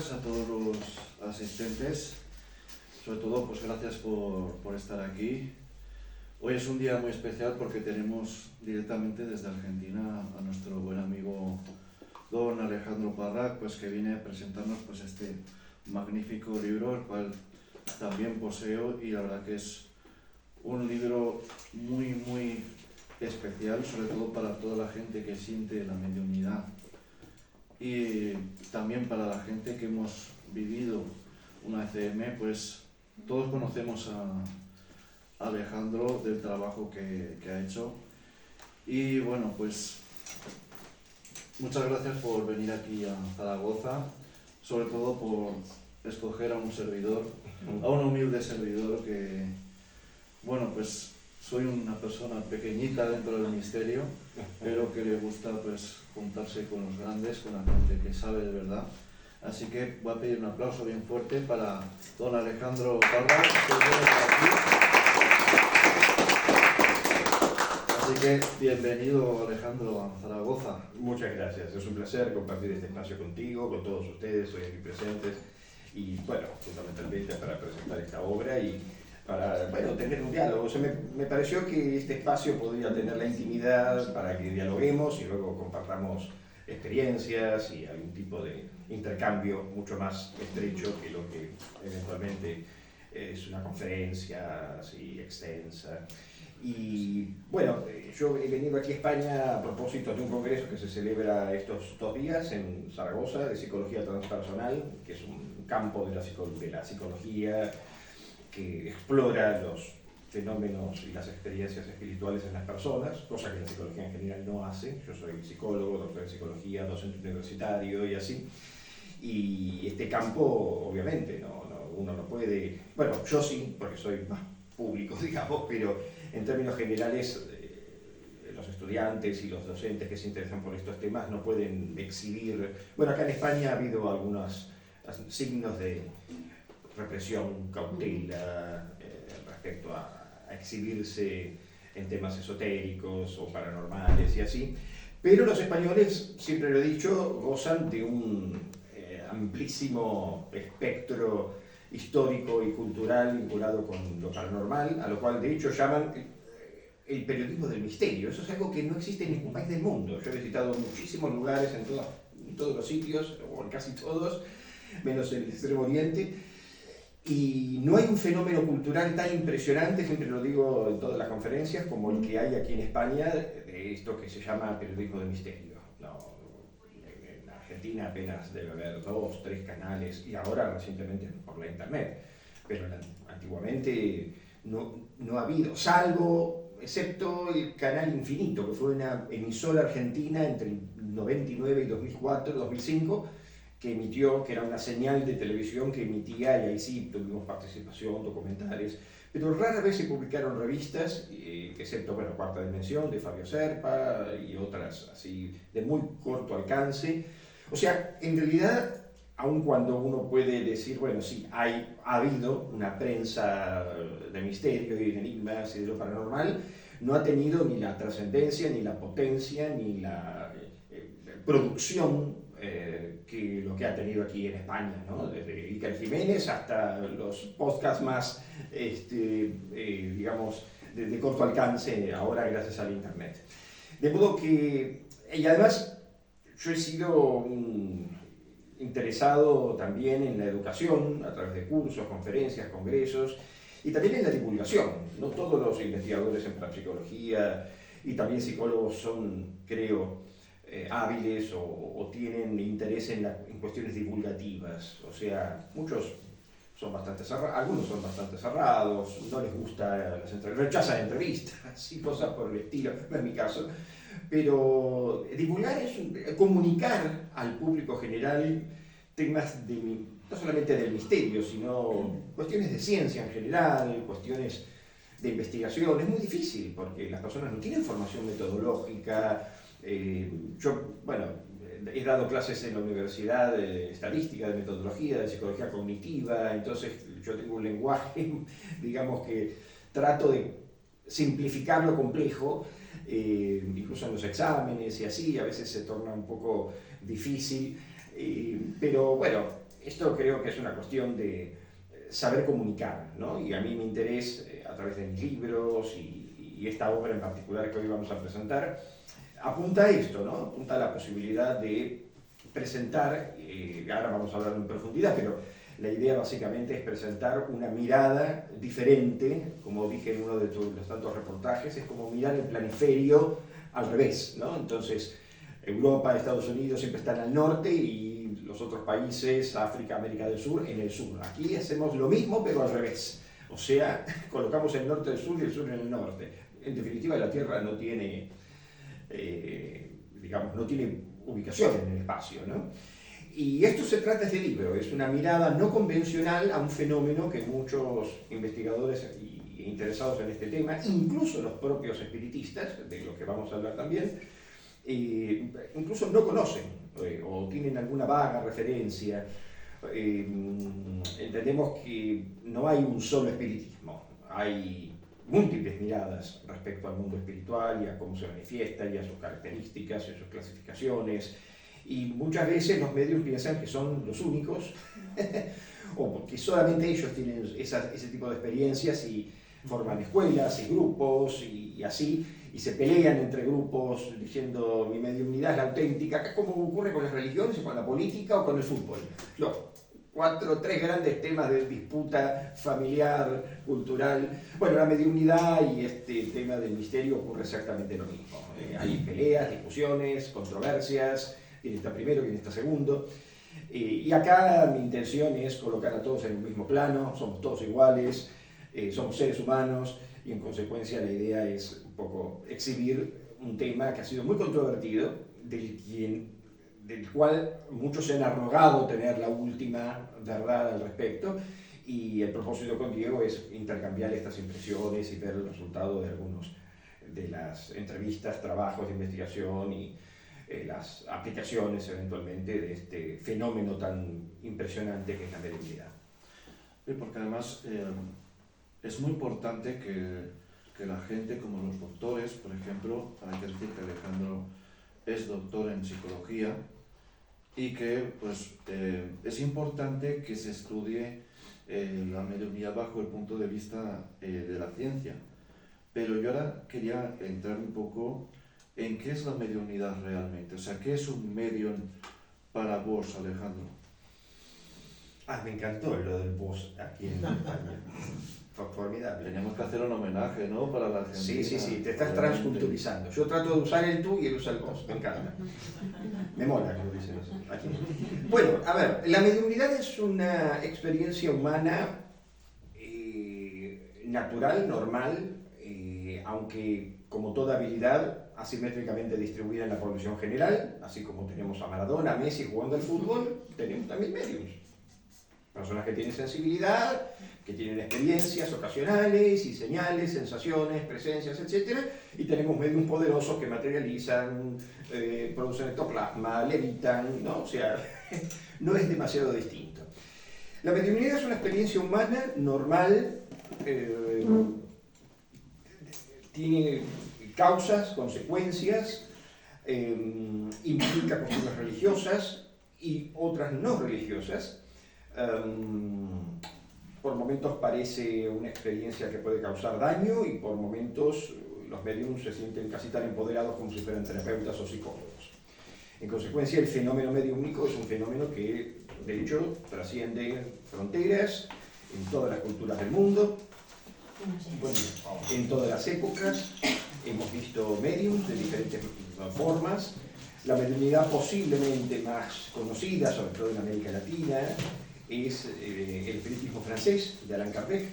días a todos los asistentes. Sobre todo, pues gracias por estar aquí. Hoy es un día muy especial porque tenemos directamente desde Argentina a nuestro buen amigo don Alejandro Parra, pues que viene a presentarnos pues este magnífico libro, el cual también poseo, y la verdad que es un libro muy especial, sobre todo para toda la gente que siente la mediunidad y también para la gente que hemos vivido una ECM. Pues todos conocemos a Alejandro del trabajo que ha hecho, y bueno, pues muchas gracias por venir aquí a Zaragoza, sobre todo por escoger a un servidor, a un humilde servidor que, bueno, pues soy una persona pequeñita dentro del misterio, pero que le gusta pues juntarse con los grandes, con la gente que sabe de verdad. Así que voy a pedir un aplauso bien fuerte para don Alejandro Parra, que viene por aquí. Así que bienvenido, Alejandro, a Zaragoza. Muchas gracias, es un placer compartir este espacio contigo, con todos ustedes hoy aquí presentes, y bueno, fundamentalmente para presentar esta obra y para, bueno, tener un diálogo. O sea, me pareció que este espacio podría tener la intimidad para que dialoguemos y luego compartamos experiencias y algún tipo de intercambio mucho más estrecho que lo que eventualmente es una conferencia así extensa. Y bueno, yo he venido aquí a España a propósito de un congreso que se celebra estos 2 días en Zaragoza, de psicología transpersonal, que es un campo de la psicología que explora los fenómenos y las experiencias espirituales en las personas, cosa que la psicología en general no hace. Yo soy psicólogo, doctor en psicología, docente universitario y así. Y este campo, obviamente, uno no puede... Bueno, yo sí, porque soy más público, digamos, pero en términos generales los estudiantes y los docentes que se interesan por estos temas no pueden exhibir... Bueno, acá en España ha habido algunos signos de represión, cautela, respecto a exhibirse en temas esotéricos o paranormales y así, pero los españoles, siempre lo he dicho, gozan de un amplísimo espectro histórico y cultural vinculado con lo paranormal, a lo cual de hecho llaman el periodismo del misterio. Eso es algo que no existe en ningún país del mundo. Yo he visitado muchísimos lugares en todos los sitios, o en casi todos, menos el Extremo Oriente, y no hay un fenómeno cultural tan impresionante, siempre lo digo en todas las conferencias, como el que hay aquí en España, de esto que se llama periodismo de misterio. No, en Argentina apenas debe haber 2, 3 canales, y ahora recientemente por la internet, pero antiguamente no ha habido, salvo, excepto el Canal Infinito, que fue una emisora argentina entre el 99 y 2004, 2005, que emitió, que era una señal de televisión que emitía, y ahí sí tuvimos participación, documentales, pero rara vez se publicaron revistas, excepto, bueno, Cuarta Dimensión, de Fabio Serpa, y otras así, de muy corto alcance. O sea, en realidad, aun cuando uno puede decir, bueno, sí, ha habido una prensa de misterio y de enigmas y de lo paranormal, no ha tenido ni la trascendencia, ni la potencia, ni la producción que lo que ha tenido aquí en España, ¿no? Desde Iker Jiménez hasta los podcasts más, digamos, de corto alcance, ahora gracias al internet. De modo que, y además, yo he sido interesado también en la educación, a través de cursos, conferencias, congresos, y también en la divulgación. No todos los investigadores en parapsicología y también psicólogos son, creo, hábiles o tienen interés en cuestiones divulgativas. O sea, muchos son bastante cerrados, algunos son bastante cerrados, no les gusta las entrevistas, rechazan entrevistas y cosas por el estilo, no es mi caso. Pero divulgar es comunicar al público general temas no solamente del misterio, sino cuestiones de ciencia en general, cuestiones de investigación. Es muy difícil porque las personas no tienen formación metodológica. Yo, bueno, he dado clases en la universidad de estadística, de metodología, de psicología cognitiva, entonces yo tengo un lenguaje, digamos, que trato de simplificar lo complejo, incluso en los exámenes y así, a veces se torna un poco difícil, pero bueno, esto creo que es una cuestión de saber comunicar, ¿no? Y a mí mi interés, a través de mis libros y esta obra en particular que hoy vamos a presentar, apunta a esto, ¿no? Apunta a la posibilidad de presentar, ahora vamos a hablar en profundidad, pero la idea básicamente es presentar una mirada diferente, como dije en uno de los tantos reportajes, es como mirar el planiferio al revés, ¿no? Entonces, Europa, Estados Unidos siempre están al norte y los otros países, África, América del Sur, en el sur. Aquí hacemos lo mismo, pero al revés. O sea, colocamos el norte del sur y el sur en el norte. En definitiva, la Tierra no tiene, digamos, no tiene ubicación en el espacio, ¿no? Y esto se trata de este libro, es una mirada no convencional a un fenómeno que muchos investigadores e interesados en este tema, incluso los propios espiritistas, de los que vamos a hablar también, incluso no conocen o tienen alguna vaga referencia. Entendemos que no hay un solo espiritismo, hay múltiples miradas respecto al mundo espiritual y a cómo se manifiesta y a sus características y a sus clasificaciones. Y muchas veces los medios piensan que son los únicos o porque solamente ellos tienen ese tipo de experiencias y forman escuelas y grupos y así, y se pelean entre grupos diciendo mi mediunidad es la auténtica, como ocurre con las religiones o con la política o con el fútbol. Los tres grandes temas de disputa familiar, cultural. Bueno, la mediunidad y este tema del misterio ocurre exactamente lo mismo. Hay peleas, discusiones, controversias, quién está primero, quién está segundo. Y acá mi intención es colocar a todos en un mismo plano, somos todos iguales, somos seres humanos y en consecuencia la idea es un poco exhibir un tema que ha sido muy controvertido, del cual muchos se han arrogado tener la última verdad al respecto, y el propósito con Diego es intercambiar estas impresiones y ver el resultado de algunos de las entrevistas, trabajos de investigación y las aplicaciones eventualmente de este fenómeno tan impresionante que es la mediunidad. Sí, porque además es muy importante que la gente, como los doctores, por ejemplo, hay que decir que Alejandro es doctor en psicología y que pues, es importante que se estudie la mediunidad bajo el punto de vista de la ciencia. Pero yo ahora quería entrar un poco en qué es la mediunidad realmente, o sea, ¿qué es un medium para vos, Alejandro? Me encantó lo del vos aquí en España. Formidable. Tenemos que hacer un homenaje, ¿no? Para la Argentina. Sí, te estás transculturizando. Yo trato de usar el tú y él usa el vos, me encanta. Me mola como dicen aquí. Bueno, a ver, la mediunidad es una experiencia humana natural, normal, aunque como toda habilidad asimétricamente distribuida en la población general, así como tenemos a Maradona, a Messi jugando al fútbol, tenemos también mediums. Personas que tienen sensibilidad, que tienen experiencias ocasionales y señales, sensaciones, presencias, etc. Y tenemos mediums poderosos que materializan, producen ectoplasma, levitan, ¿no? O sea, no es demasiado distinto. La mediunidad es una experiencia humana normal, tiene causas, consecuencias, implica cuestiones religiosas y otras no religiosas. Por momentos parece una experiencia que puede causar daño y por momentos los mediums se sienten casi tan empoderados como si fueran terapeutas o psicólogos. En consecuencia, el fenómeno mediúmnico es un fenómeno que, de hecho, trasciende fronteras en todas las culturas del mundo, bueno, en todas las épocas. Hemos visto mediums de diferentes formas. La mediunidad posiblemente más conocida, sobre todo en América Latina, es el espiritismo francés de Allan Kardec,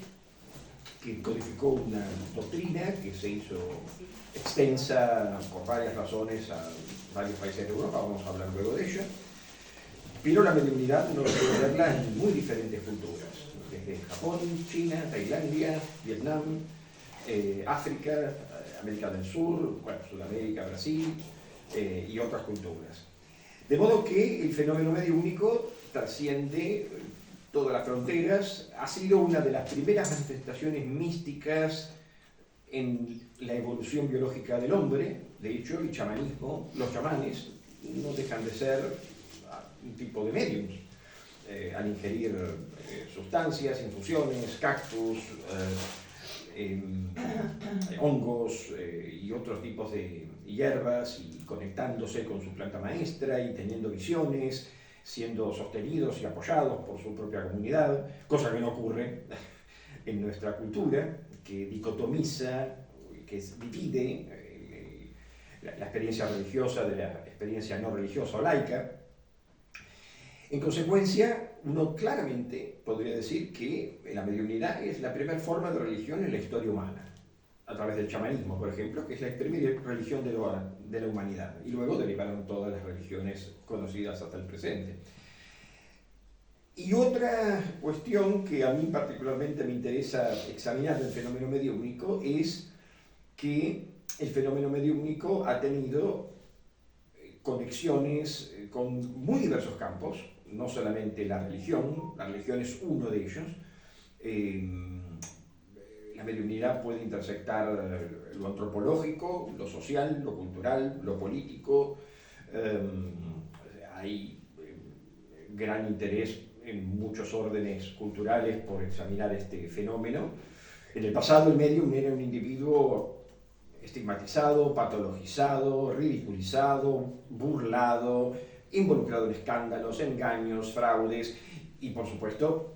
que codificó una doctrina que se hizo extensa por varias razones a varios países de Europa, vamos a hablar luego de ello. Pero la mediunidad no puede verla en muy diferentes culturas, desde Japón, China, Tailandia, Vietnam, África, América del Sur, bueno, Sudamérica, Brasil y otras culturas. De modo que el fenómeno mediúmnico trasciende todas las fronteras, ha sido una de las primeras manifestaciones místicas en la evolución biológica del hombre. De hecho, el chamanismo, los chamanes no dejan de ser un tipo de mediums. al ingerir sustancias, infusiones, cactus, hongos y otros tipos de hierbas, y conectándose con su planta maestra y teniendo visiones, siendo sostenidos y apoyados por su propia comunidad, cosa que no ocurre en nuestra cultura, que dicotomiza, que divide la experiencia religiosa de la experiencia no religiosa o laica. En consecuencia, uno claramente podría decir que la mediunidad es la primera forma de religión en la historia humana, a través del chamanismo, por ejemplo, que es la primera religión de la humanidad, y luego derivaron todas las religiones conocidas hasta el presente. Y otra cuestión que a mí particularmente me interesa examinar del fenómeno mediúnico es que el fenómeno mediúnico ha tenido conexiones con muy diversos campos, no solamente la religión es uno de ellos. La mediunidad puede intersectar lo antropológico, lo social, lo cultural, lo político. Hay gran interés en muchos órdenes culturales por examinar este fenómeno. En el pasado el medium era un individuo estigmatizado, patologizado, ridiculizado, burlado, involucrado en escándalos, engaños, fraudes, y por supuesto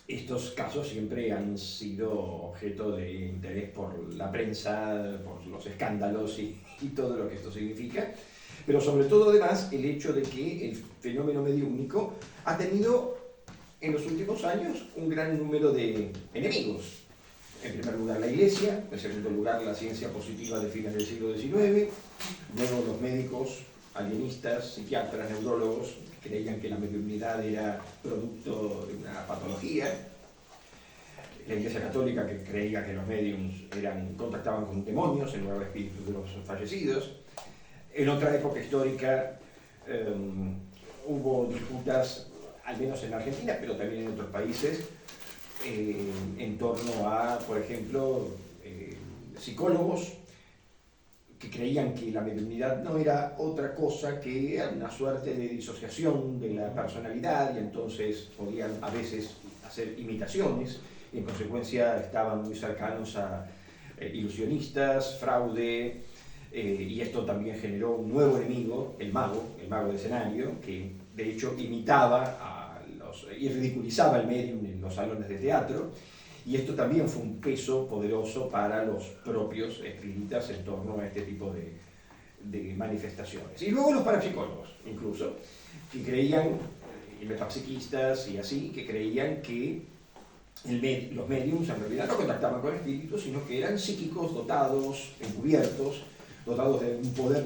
estos casos siempre han sido objeto de interés por la prensa, por los escándalos y todo lo que esto significa, pero sobre todo además el hecho de que el fenómeno mediúnico ha tenido en los últimos años un gran número de enemigos. En primer lugar la Iglesia, en segundo lugar la ciencia positiva de fines del siglo XIX, luego los médicos, alienistas, psiquiatras, neurólogos, que creían que la mediunidad era producto de una patología, la Iglesia Católica, que creía que los médiums contactaban con demonios en lugar de espíritus de los fallecidos. En otra época histórica hubo disputas, al menos en Argentina, pero también en otros países, en torno a, por ejemplo, psicólogos que creían que la mediunidad no era otra cosa que una suerte de disociación de la personalidad, y entonces podían a veces hacer imitaciones, y en consecuencia estaban muy cercanos a ilusionistas, fraude, y esto también generó un nuevo enemigo, el mago de escenario, que de hecho imitaba y ridiculizaba al medium en los salones de teatro, y esto también fue un peso poderoso para los propios espíritas en torno a este tipo de manifestaciones. Y luego los parapsicólogos, incluso, que creían, y metapsiquistas y así, que creían que los mediums en realidad no contactaban con espíritus, sino que eran psíquicos dotados, encubiertos, dotados de un poder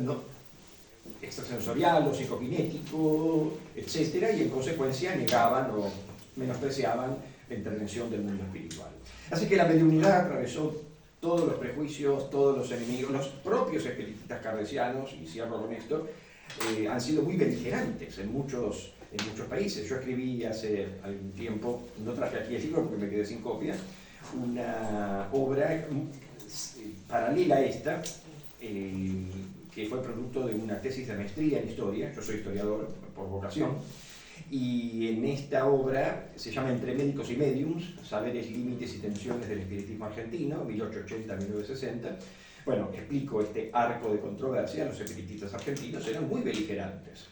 extrasensorial o psicokinético, etc., y en consecuencia negaban o menospreciaban la intervención del mundo espiritual. Así que la mediunidad atravesó todos los prejuicios, todos los enemigos. Los propios espiritistas kardecianos, y cierro con esto, han sido muy beligerantes en muchos países. Yo escribí hace algún tiempo, no traje aquí el libro porque me quedé sin copia, una obra paralela a esta, que fue producto de una tesis de maestría en historia. Yo soy historiador por vocación, y en esta obra se llama Entre médicos y mediums, saberes, límites y tensiones del espiritismo argentino, 1880-1960. Bueno, explico este arco de controversia. Los espiritistas argentinos eran muy beligerantes.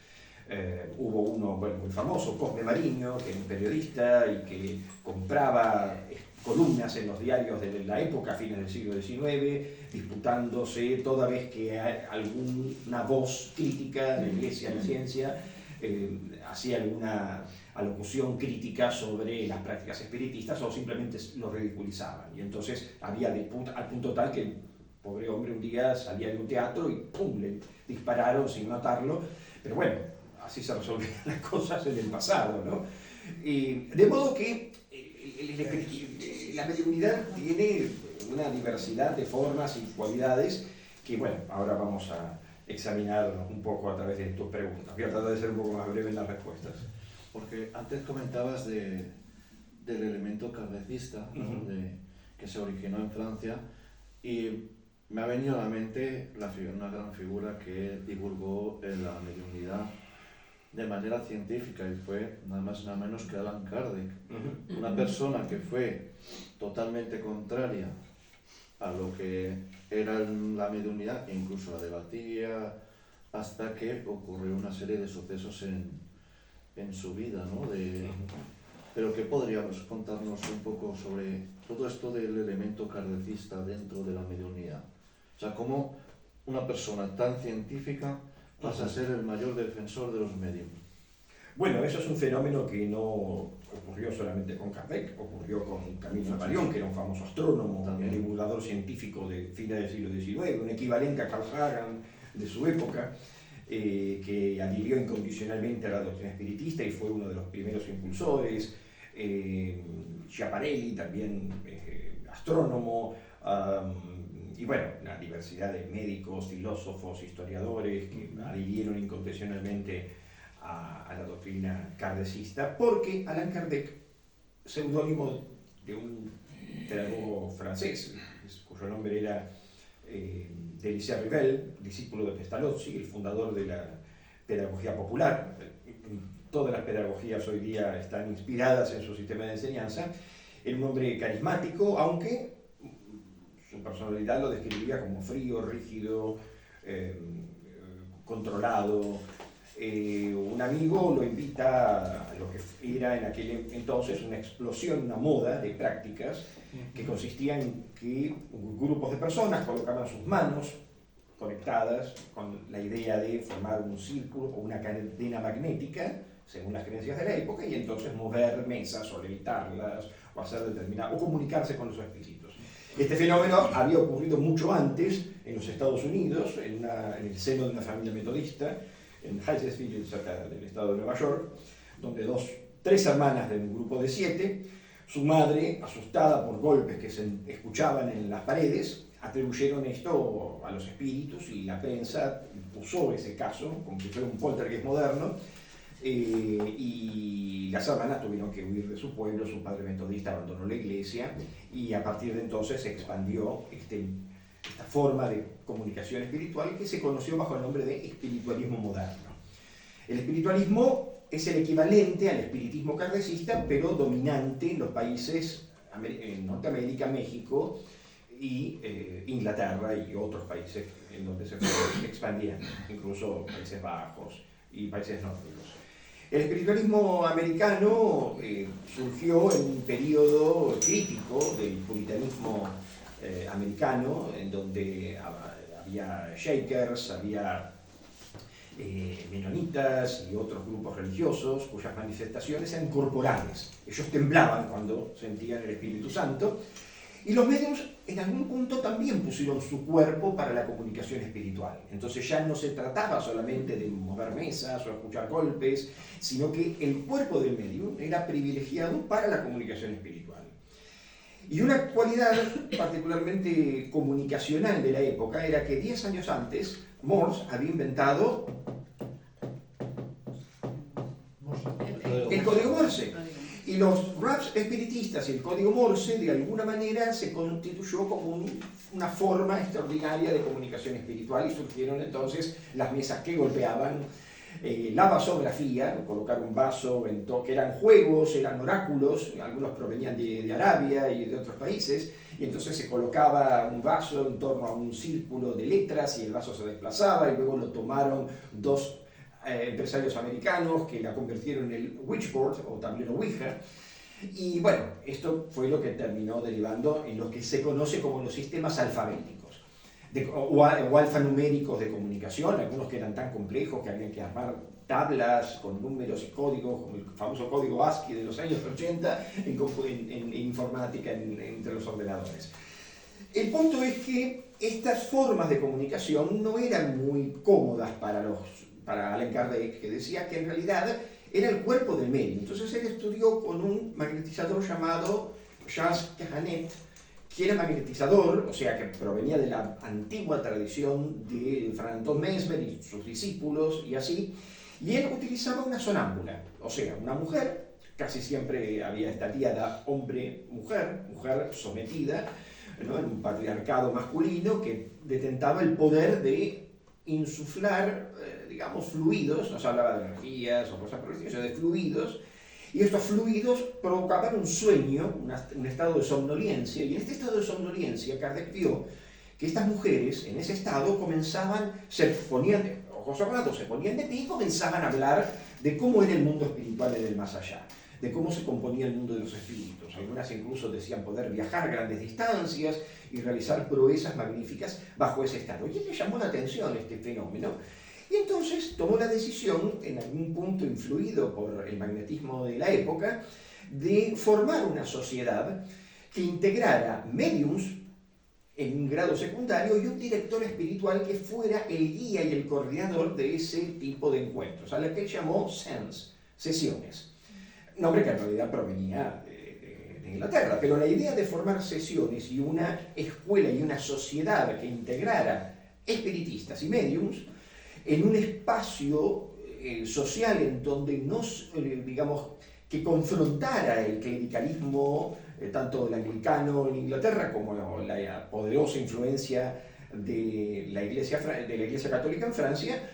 Hubo uno muy famoso, Cosme Mariño, que era un periodista y que compraba columnas en los diarios de la época, a fines del siglo XIX, disputándose toda vez que alguna voz crítica de la Iglesia en la ciencia hacía alguna alocución crítica sobre las prácticas espiritistas, o simplemente lo ridiculizaban. Y entonces había al punto tal que el pobre hombre un día salía de un teatro y ¡pum!, le dispararon sin notarlo. Pero bueno, así se resolvían las cosas en el pasado, ¿no? De modo que la mediunidad tiene una diversidad de formas y cualidades que, bueno, ahora vamos a examinar un poco a través de tus preguntas. Voy a tratar de ser un poco más breve en las respuestas. Porque antes comentabas del elemento kardecista, ¿no? Que se originó en Francia, y me ha venido a la mente una gran figura que divulgó la mediunidad de manera científica, y fue nada más nada menos que Allan Kardec, Ujú. una persona que fue totalmente contraria a lo que era la mediunidad, e incluso la debatía, hasta que ocurrió una serie de sucesos en su vida, ¿no? Pero ¿qué podríamos contarnos un poco sobre todo esto del elemento kardecista dentro de la mediunidad? O sea, cómo una persona tan científica pasa a ser el mayor defensor de los medios. Bueno, eso es un fenómeno que no ocurrió solamente con Kardec, ocurrió con Camille Napoleón, que era un famoso astrónomo, También. divulgador científico de fines del siglo XIX, un equivalente a Carl Sagan de su época, que adhirió incondicionalmente a la doctrina espiritista y fue uno de los primeros impulsores. Schiaparelli, también astrónomo, y bueno, una diversidad de médicos, filósofos, historiadores que adhirieron incondicionalmente a la doctrina kardecista, porque Allan Kardec, seudónimo de un pedagogo francés, cuyo nombre era Delisle Rivel, discípulo de Pestalozzi, el fundador de la pedagogía popular. Todas las pedagogías hoy día están inspiradas en su sistema de enseñanza. Era un hombre carismático, aunque su personalidad lo describía como frío, rígido, controlado. Un amigo lo invita a lo que era en aquel entonces una explosión, una moda de prácticas que consistía en que grupos de personas colocaban sus manos conectadas con la idea de formar un círculo o una cadena magnética, según las creencias de la época, y entonces mover mesas o levitarlas o hacer determinado, o comunicarse con los espíritus. Este fenómeno había ocurrido mucho antes en los Estados Unidos, en el seno de una familia metodista, en Hyattsville, cerca del estado de Nueva York, donde tres hermanas de un grupo de 7, su madre, asustada por golpes que se escuchaban en las paredes, atribuyeron esto a los espíritus, y la prensa usó ese caso como si fuera un poltergeist moderno, y las hermanas tuvieron que huir de su pueblo. Su padre metodista abandonó la iglesia, y a partir de entonces se expandió esta forma de comunicación espiritual que se conoció bajo el nombre de espiritualismo moderno. El espiritualismo es el equivalente al espiritismo kardecista, pero dominante en los países en Norteamérica, México y Inglaterra y otros países en donde se fue expandiendo, incluso Países Bajos y países nórdicos. El espiritualismo americano surgió en un periodo crítico del puritanismo americano, en donde había Shakers, había menonitas y otros grupos religiosos cuyas manifestaciones eran corporales. Ellos temblaban cuando sentían el Espíritu Santo, y los medios en algún punto también pusieron su cuerpo para la comunicación espiritual. Entonces ya no se trataba solamente de mover mesas o escuchar golpes, sino que el cuerpo del medium era privilegiado para la comunicación espiritual. Y una cualidad particularmente comunicacional de la época era que 10 años antes Morse había inventado el código Morse. Y los raps espiritistas y el código Morse de alguna manera se constituyó como una forma extraordinaria de comunicación espiritual, y surgieron entonces las mesas que golpeaban, la vasografía, colocar un vaso que eran juegos, eran oráculos, algunos provenían de Arabia y de otros países, y entonces se colocaba un vaso en torno a un círculo de letras y el vaso se desplazaba, y luego lo tomaron dos empresarios americanos que la convirtieron en el Witchboard o tablero Ouija. Y bueno, esto fue lo que terminó derivando en lo que se conoce como los sistemas alfabéticos o alfanuméricos de comunicación, algunos que eran tan complejos que había que armar tablas con números y códigos, como el famoso código ASCII de los años 80 en informática entre los ordenadores. El punto es que estas formas de comunicación no eran muy cómodas para Allan Kardec, que decía que en realidad era el cuerpo del medio. Entonces él estudió con un magnetizador llamado Charles Carhanet, que era magnetizador, o sea que provenía de la antigua tradición de Frank Anton Mesmer y sus discípulos y así, y él utilizaba una sonámbula, o sea, una mujer, casi siempre había esta diada hombre-mujer, mujer sometida, ¿no?, en un patriarcado masculino que detentaba el poder de insuflar, digamos, fluidos, no se hablaba de energías o cosas por el estilo, sino de fluidos, y estos fluidos provocaban un sueño, un estado de somnolencia, y en este estado de somnolencia Kardec vio que estas mujeres en ese estado se ponían, ojos cerrados, se ponían de pie y comenzaban a hablar de cómo era el mundo espiritual en el más allá, de cómo se componía el mundo de los espíritus. Algunas incluso decían poder viajar grandes distancias y realizar proezas magníficas bajo ese estado. Y él le llamó la atención este fenómeno, y entonces tomó la decisión, en algún punto influido por el magnetismo de la época, de formar una sociedad que integrara médiums en un grado secundario y un director espiritual que fuera el guía y el coordinador de ese tipo de encuentros, a la que él llamó sesiones. Nombre que en realidad provenía de Inglaterra, pero la idea de formar sesiones y una escuela y una sociedad que integrara espiritistas y médiums en un espacio social en donde digamos, que confrontara el clericalismo tanto el anglicano en Inglaterra como la poderosa influencia de la Iglesia Católica en Francia,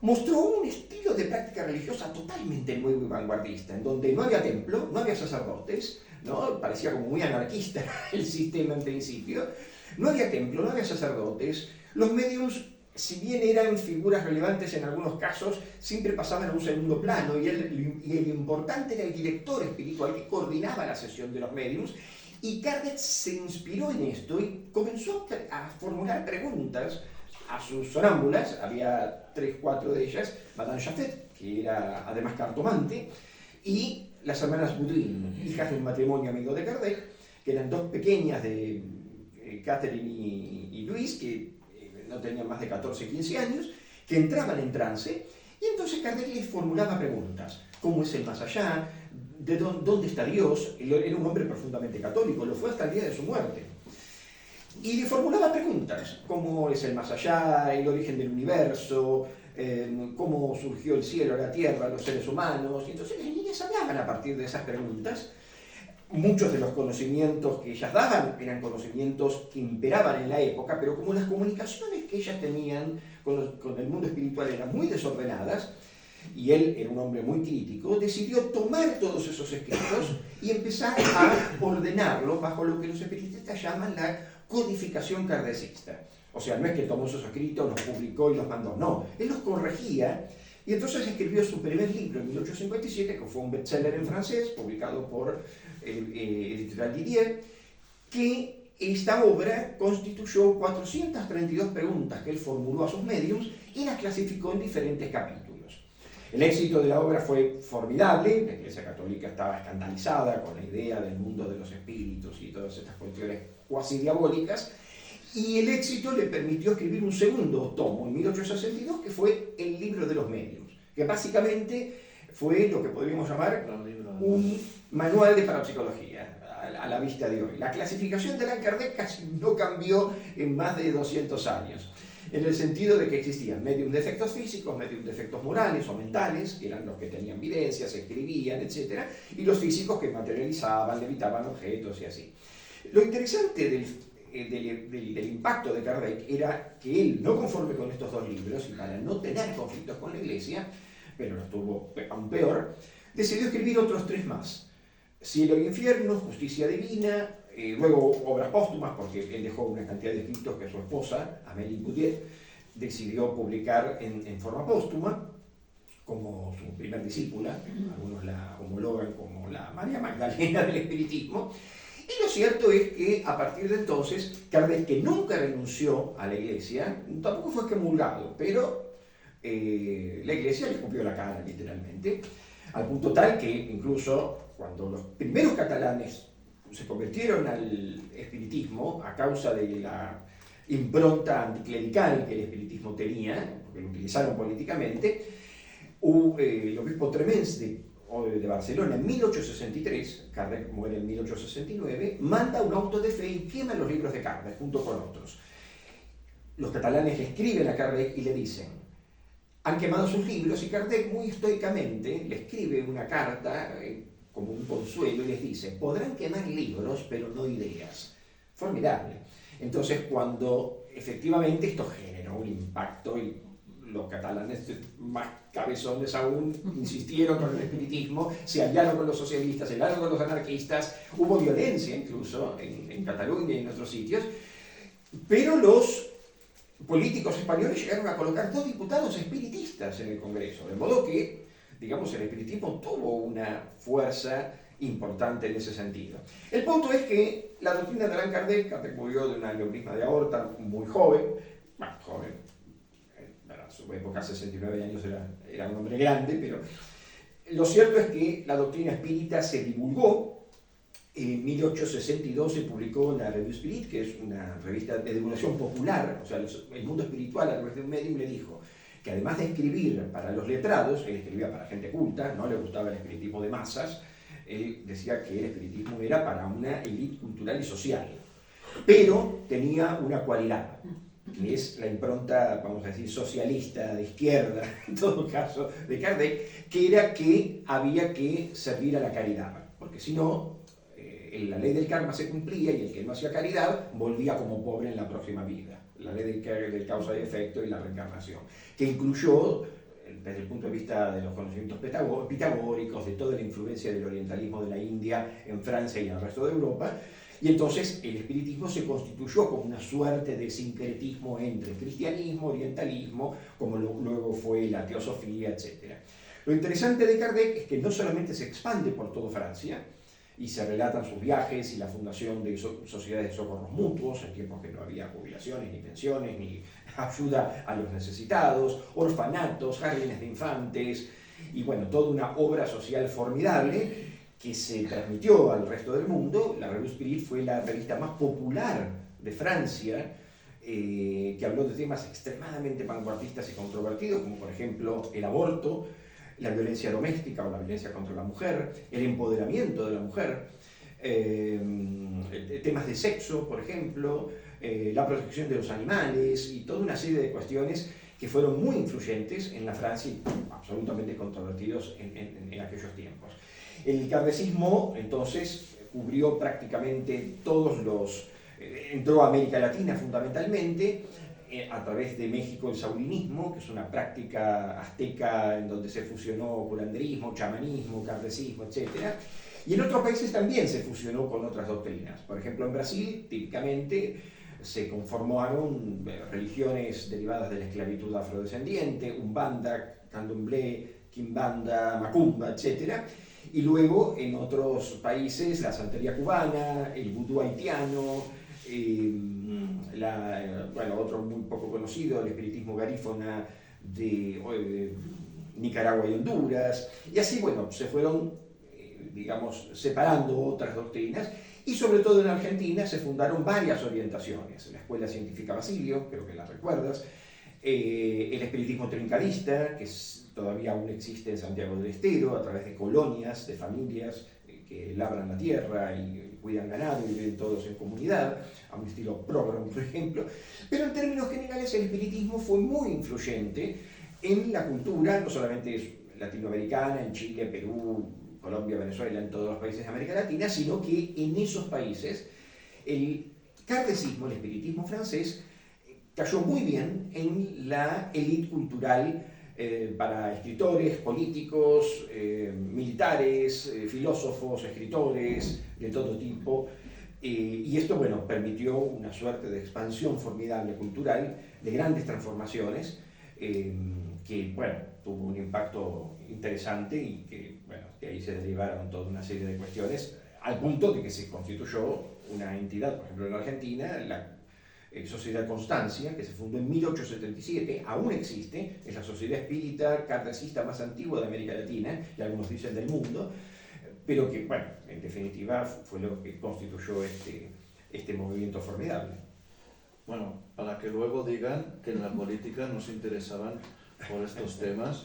mostró un estilo de práctica religiosa totalmente nuevo y vanguardista, en donde no había templo, no había sacerdotes, ¿no? Parecía como muy anarquista el sistema en principio, no había templo, no había sacerdotes, los médiums, si bien eran figuras relevantes en algunos casos, siempre pasaban a un segundo plano, y el importante era el director espiritual que coordinaba la sesión de los médiums, y Kardec se inspiró en esto y comenzó a formular preguntas a sus sonámbulas. Había 3, 4 de ellas, Madame Jaffet, que era además cartomante, y las hermanas Boudin, hijas de un matrimonio amigo de Kardec, que eran 2 pequeñas de Catherine y Luis, que no tenían más de 14, 15 años, que entraban en trance, y entonces Kardec les formulaba preguntas. ¿Cómo es el más allá? ¿Dónde está Dios? Él era un hombre profundamente católico, lo fue hasta el día de su muerte. Y le formulaba preguntas, ¿cómo es el más allá? ¿El origen del universo? ¿Cómo surgió el cielo, la tierra, los seres humanos? Y entonces las niñas hablaban a partir de esas preguntas. Muchos de los conocimientos que ellas daban eran conocimientos que imperaban en la época, pero como las comunicaciones que ellas tenían con el mundo espiritual eran muy desordenadas, y él era un hombre muy crítico, decidió tomar todos esos escritos y empezar a ordenarlos bajo lo que los espiritistas llaman la codificación kardecista. O sea, no es que tomó esos escritos, los publicó y los mandó, no, él los corregía. Y entonces escribió su primer libro en 1857, que fue un bestseller en francés, publicado por Editorial Didier, que esta obra constituyó 432 preguntas que él formuló a sus médiums y las clasificó en diferentes capítulos. El éxito de la obra fue formidable, la Iglesia Católica estaba escandalizada con la idea del mundo de los espíritus y todas estas cuestiones cuasi diabólicas, y el éxito le permitió escribir un segundo tomo en 1862, que fue el Libro de los Médiums, que básicamente fue lo que podríamos llamar un manual de parapsicología a la vista de hoy. La clasificación de Allan Kardec casi no cambió en más de 200 años, en el sentido de que existían medium de efectos físicos, medium de efectos morales o mentales, que eran los que tenían videncias, escribían, etc., y los físicos que materializaban, levitaban objetos y así. Lo interesante del impacto de Kardec era que él, no conforme con estos 2 libros y para no tener conflictos con la Iglesia, pero los tuvo aún peor, decidió escribir otros 3 más: Cielo y Infierno, Justicia Divina, luego obras póstumas, porque él dejó una cantidad de escritos que su esposa, Amélie Boudier, decidió publicar en forma póstuma, como su primer discípula. Algunos la homologan como la María Magdalena del espiritismo. Y lo cierto es que a partir de entonces, Kardec, que nunca renunció a la Iglesia, tampoco fue excomulgado, pero la Iglesia le escupió la cara, literalmente, al punto tal que incluso cuando los primeros catalanes se convirtieron al espiritismo a causa de la impronta anticlerical que el espiritismo tenía, porque lo utilizaron políticamente, el obispo Tremens de Barcelona en 1863, Kardec muere en 1869, manda un auto de fe y quema los libros de Kardec junto con otros. Los catalanes le escriben a Kardec y le dicen: han quemado sus libros, y Kardec muy estoicamente le escribe una carta como un consuelo y les dice: podrán quemar libros, pero no ideas. Formidable. Entonces, cuando efectivamente esto generó un impacto los catalanes más cabezones aún insistieron con el espiritismo, se aliaron con los socialistas, se aliaron con los anarquistas, hubo violencia incluso en Cataluña y en otros sitios, pero los políticos españoles llegaron a colocar 2 diputados espiritistas en el Congreso, de modo que, digamos, el espiritismo tuvo una fuerza importante en ese sentido. El punto es que la doctrina de Allan Kardec murió de un aneurisma de aorta muy joven, para su época, 69 años, era un hombre grande, pero lo cierto es que la doctrina espírita se divulgó. En 1862 se publicó la Revue Spirit, que es una revista de divulgación popular, o sea, el mundo espiritual a través de un medium le dijo que además de escribir para los letrados, él escribía para gente culta, no le gustaba el espiritismo de masas, él decía que el espiritismo era para una élite cultural y social, pero tenía una cualidad, que es la impronta, vamos a decir, socialista, de izquierda, en todo caso, de Kardec, que era que había que servir a la caridad, porque si no, la ley del karma se cumplía y el que no hacía caridad volvía como pobre en la próxima vida. La ley del causa y efecto y la reencarnación, que incluyó, desde el punto de vista de los conocimientos pitagóricos, de toda la influencia del orientalismo de la India en Francia y en el resto de Europa, y entonces el espiritismo se constituyó como una suerte de sincretismo entre cristianismo, orientalismo, como luego fue la teosofía, etc. Lo interesante de Kardec es que no solamente se expande por toda Francia, y se relatan sus viajes y la fundación de sociedades de socorros mutuos en tiempos que no había jubilaciones, ni pensiones, ni ayuda a los necesitados, orfanatos, jardines de infantes, y bueno, toda una obra social formidable que se transmitió al resto del mundo. La Revue Spirit fue la revista más popular de Francia, que habló de temas extremadamente vanguardistas y controvertidos, como por ejemplo el aborto, la violencia doméstica o la violencia contra la mujer, el empoderamiento de la mujer, temas de sexo, por ejemplo, la protección de los animales y toda una serie de cuestiones que fueron muy influyentes en la Francia y absolutamente controvertidos en aquellos tiempos. El kardecismo, entonces, cubrió prácticamente todos los... entró a América Latina fundamentalmente, a través de México el saulinismo, que es una práctica azteca en donde se fusionó curanderismo, chamanismo, kardecismo, etc. Y en otros países también se fusionó con otras doctrinas. Por ejemplo, en Brasil, típicamente, se conformaron religiones derivadas de la esclavitud afrodescendiente, Umbanda, Candomblé, Quimbanda, Macumba, etc. Y luego, en otros países, la santería cubana, el vudú haitiano, otro muy poco conocido, el espiritismo garífona de Nicaragua y Honduras, y así, bueno, se fueron, digamos, separando otras doctrinas, y sobre todo en Argentina se fundaron varias orientaciones. La Escuela Científica Basilio, creo que la recuerdas, el espiritismo trincadista, que todavía aún existe en Santiago del Estero, a través de colonias, de familias que labran la tierra y cuidan ganado y viven todos en comunidad, a un estilo prógramo, por ejemplo. Pero en términos generales el espiritismo fue muy influyente en la cultura, no solamente latinoamericana, en Chile, Perú, Colombia, Venezuela, en todos los países de América Latina, sino que en esos países el kardecismo, el espiritismo francés, cayó muy bien en la élite cultural para escritores, políticos, militares, filósofos, escritores de todo tipo. Y esto, bueno, permitió una suerte de expansión formidable cultural, de grandes transformaciones, que, bueno, tuvo un impacto interesante y que, bueno, de ahí se derivaron toda una serie de cuestiones, al punto de que se constituyó una entidad, por ejemplo, en Argentina, la Sociedad Constancia, que se fundó en 1877, aún existe, es la sociedad espírita kardecista más antigua de América Latina, y algunos dicen del mundo, pero que, bueno, en definitiva fue lo que constituyó este movimiento formidable. Bueno, para que luego digan que en la política no se interesaban por estos temas.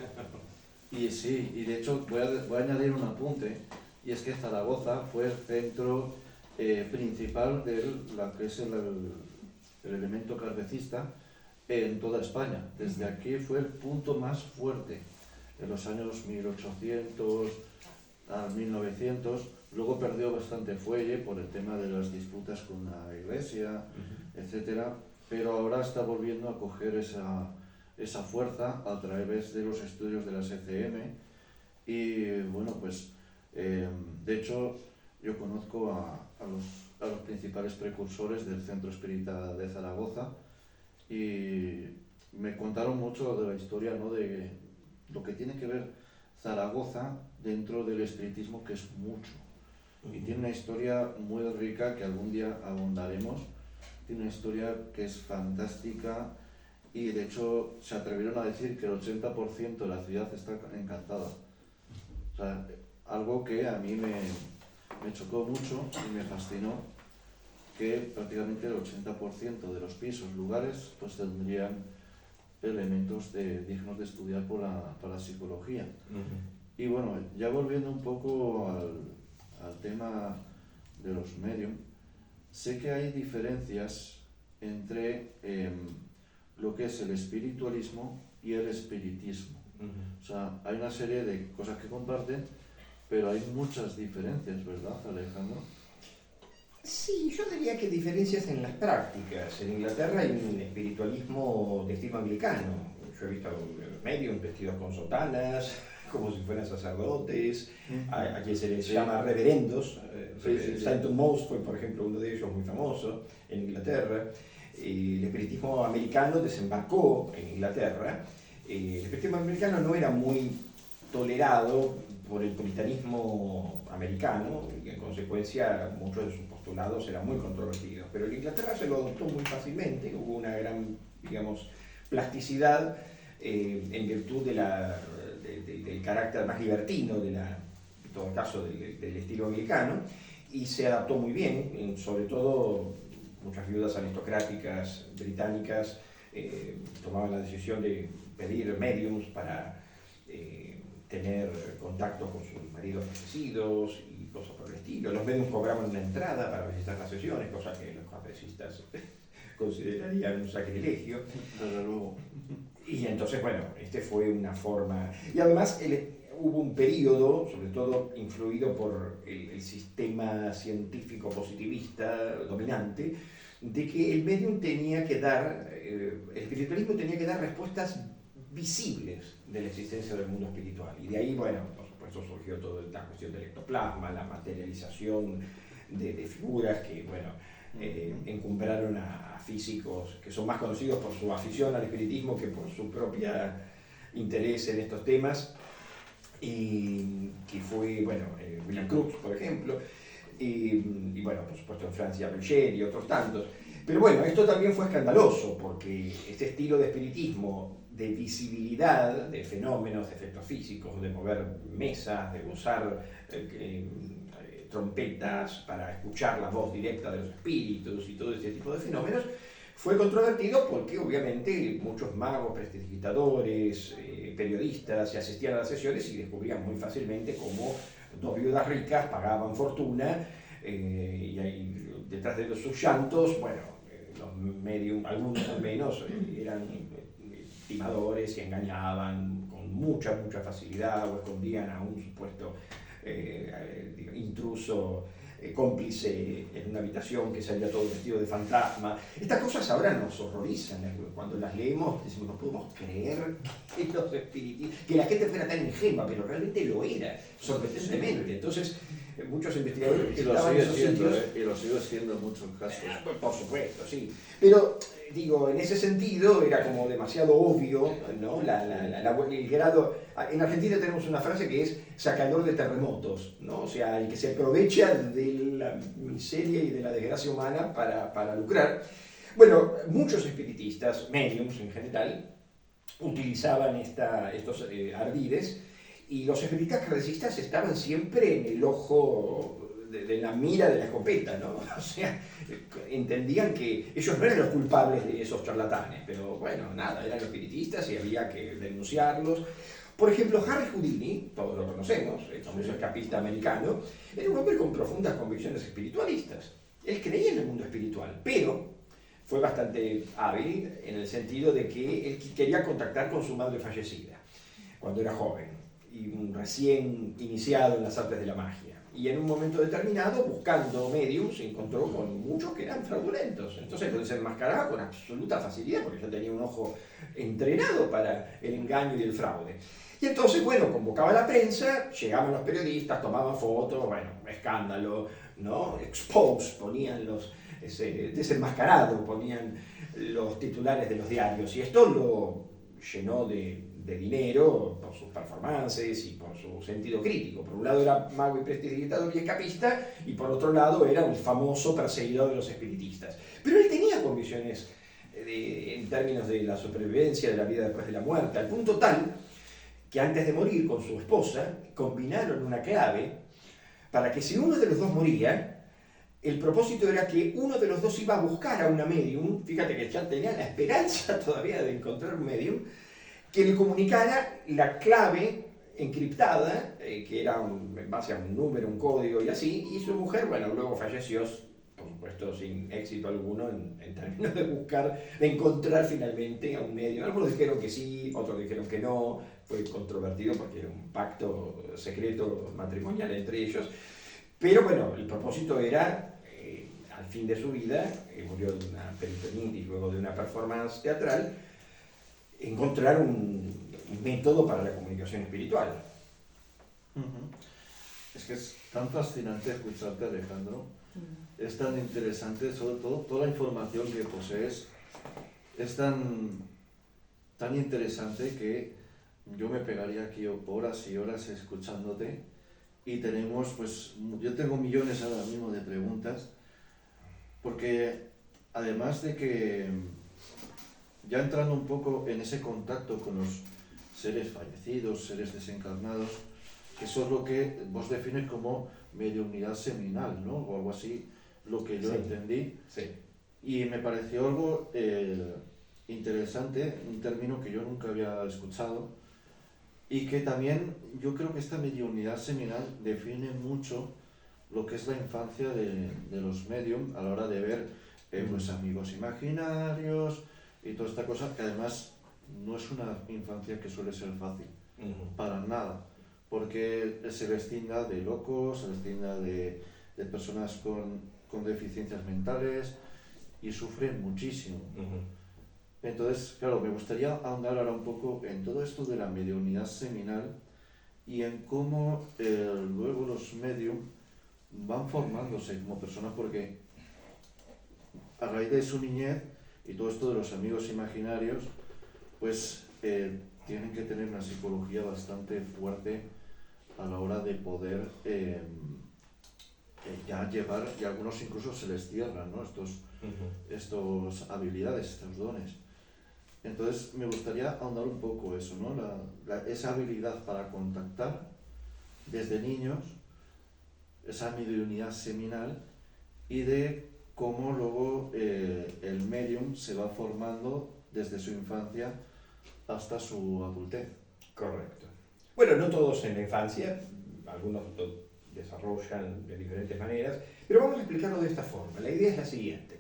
Y sí, y de hecho voy a añadir un apunte, y es que Zaragoza fue el centro principal de lo que es el elemento kardecista en toda España. Desde aquí fue el punto más fuerte en los años 1800 a 1900. Luego perdió bastante fuelle por el tema de las disputas con la iglesia, etcétera, pero ahora está volviendo a coger esa esa fuerza a través de los estudios de la SCM y bueno, pues de hecho yo conozco a los principales precursores del Centro Espírita de Zaragoza y me contaron mucho de la historia, ¿no? De lo que tiene que ver Zaragoza dentro del espiritismo, que es mucho. Y tiene una historia muy rica que algún día abundaremos. Tiene una historia que es fantástica y de hecho se atrevieron a decir que el 80% de la ciudad está encantada. O sea, algo que a mí me chocó mucho y me fascinó, que prácticamente el 80% de los pisos, lugares, pues tendrían elementos dignos de estudiar por la psicología. Y bueno, ya volviendo un poco al tema de los medium, sé que hay diferencias entre lo que es el espiritualismo y el espiritismo. O sea, hay una serie de cosas que comparten, pero hay muchas diferencias, ¿verdad, Alejandro? Sí, yo diría que diferencias en las prácticas. En Inglaterra hay un espiritualismo de estilo anglicano. Yo he visto mediums vestidos con sotanas, como si fueran sacerdotes, a quien se les llama reverendos. Stanton Moss fue, por ejemplo, uno de ellos muy famoso en Inglaterra. El espiritismo americano desembarcó en Inglaterra. El espiritismo americano no era muy tolerado por el puritanismo americano y en consecuencia muchos de sus postulados eran muy controvertidos. Pero en Inglaterra se lo adoptó muy fácilmente, hubo una gran, digamos, plasticidad en virtud del carácter más libertino, en todo caso del estilo anglicano, y se adaptó muy bien, sobre todo muchas viudas aristocráticas británicas tomaban la decisión de pedir mediums para tener contacto con sus maridos fallecidos y cosas por el estilo. Los mediums cobraban una entrada para visitar las sesiones, cosa que los catecistas considerarían un sacrilegio. Desde luego. Y entonces, bueno, fue una forma... Y además hubo un periodo, sobre todo influido por el sistema científico positivista dominante, de que el medium tenía que dar, el espiritualismo tenía que dar respuestas visibles de la existencia del mundo espiritual. Y de ahí, bueno, por supuesto surgió toda la cuestión del ectoplasma, la materialización de figuras que, bueno, encumbraron a físicos que son más conocidos por su afición al espiritismo que por su propia interés en estos temas, y que fue, bueno, William Crookes, por ejemplo, y bueno, por supuesto en Francia, Brugère y otros tantos. Pero bueno, esto también fue escandaloso porque este estilo de espiritismo de visibilidad de fenómenos, de efectos físicos, de mover mesas, de usar trompetas para escuchar la voz directa de los espíritus y todo este tipo de fenómenos, fue controvertido porque obviamente muchos magos, prestidigitadores, periodistas se asistían a las sesiones y descubrían muy fácilmente cómo dos viudas ricas pagaban fortuna y ahí, detrás de sus llantos, bueno, los medium, algunos al menos, eran timadores y engañaban con mucha facilidad o escondían a un supuesto intruso cómplice en una habitación que salía todo vestido de fantasma. Estas cosas ahora nos horrorizan. Cuando las leemos decimos, no podemos creer que la gente fuera tan ingenua, pero realmente lo era, sorprendentemente. Entonces, muchos investigadores y lo sigue siendo en muchos casos. Por supuesto, sí. Pero, digo, en ese sentido era como demasiado obvio, ¿no? El grado... En Argentina tenemos una frase que es sacador de terremotos, ¿no? O sea, el que se aprovecha de la miseria y de la desgracia humana para lucrar. Bueno, muchos espiritistas, mediums en general, utilizaban estos ardides, y los espiritistas kardechistas estaban siempre en el ojo de la mira de la escopeta, ¿no? O sea, entendían que ellos no eran los culpables de esos charlatanes, pero bueno, nada, eran espiritistas y había que denunciarlos. Por ejemplo, Harry Houdini, todos lo conocemos, el famoso escapista americano, era un hombre con profundas convicciones espiritualistas. Él creía en el mundo espiritual, pero fue bastante hábil en el sentido de que él quería contactar con su madre fallecida cuando era joven. y un recién iniciado en las artes de la magia. Y en un momento determinado, buscando mediums, se encontró con muchos que eran fraudulentos. Entonces lo desenmascaraba con absoluta facilidad, porque ya tenía un ojo entrenado para el engaño y el fraude. Y entonces, bueno, convocaba a la prensa, llegaban los periodistas, tomaban fotos, bueno, escándalo, ¿no? Expose, ponían los, desenmascarado, ponían los titulares de los diarios. Y esto lo llenó de dinero por sus performances y por su sentido crítico. Por un lado era mago y prestidigitador y escapista, y por otro lado era un famoso perseguidor de los espiritistas. Pero él tenía convicciones en términos de la supervivencia, de la vida después de la muerte, al punto tal que antes de morir con su esposa combinaron una clave para que si uno de los dos moría, el propósito era que uno de los dos iba a buscar a una medium, fíjate que ya tenía la esperanza todavía de encontrar un medium, que le comunicara la clave encriptada, que era en base a un número, un código y así, y su mujer, bueno, luego falleció, por supuesto, sin éxito alguno en términos de buscar, de encontrar finalmente a un medium. Algunos dijeron que sí, otros dijeron que no, fue controvertido porque era un pacto secreto matrimonial entre ellos, pero bueno, el propósito era, al fin de su vida, murió de una peritonitis luego de una performance teatral, encontrar un método para la comunicación espiritual. Es que es tan fascinante escucharte, Alejandro. Es tan interesante, sobre todo, toda la información que posees es tan interesante que yo me pegaría aquí horas y horas escuchándote. Y tenemos, pues, yo tengo millones ahora mismo de preguntas, porque además de que ya entrando un poco en ese contacto con los seres fallecidos, seres desencarnados, que eso es lo que vos defines como mediunidad seminal, ¿no? O algo así, lo que yo entendí. Sí. Y me pareció algo interesante, un término que yo nunca había escuchado, y que también yo creo que esta mediunidad seminal define mucho lo que es la infancia de los medium a la hora de ver pues, amigos imaginarios, y toda esta cosa, que además no es una infancia que suele ser fácil, para nada, porque se les tilda de locos, se les tilda de personas con deficiencias mentales, y sufren muchísimo. Entonces, claro, me gustaría ahondar ahora un poco en todo esto de la mediunidad seminal y en cómo luego los medium van formándose como personas, porque a raíz de su niñez y todo esto de los amigos imaginarios, pues tienen que tener una psicología bastante fuerte a la hora de poder ya llevar, y algunos incluso se les cierran, ¿no? Estos habilidades, estos dones. Entonces me gustaría ahondar un poco eso, ¿no? Esa habilidad para contactar desde niños, esa mediunidad seminal, y de cómo luego el medium se va formando desde su infancia hasta su adultez. Correcto. Bueno, no todos en la infancia, algunos lo desarrollan de diferentes maneras, pero vamos a explicarlo de esta forma. La idea es la siguiente.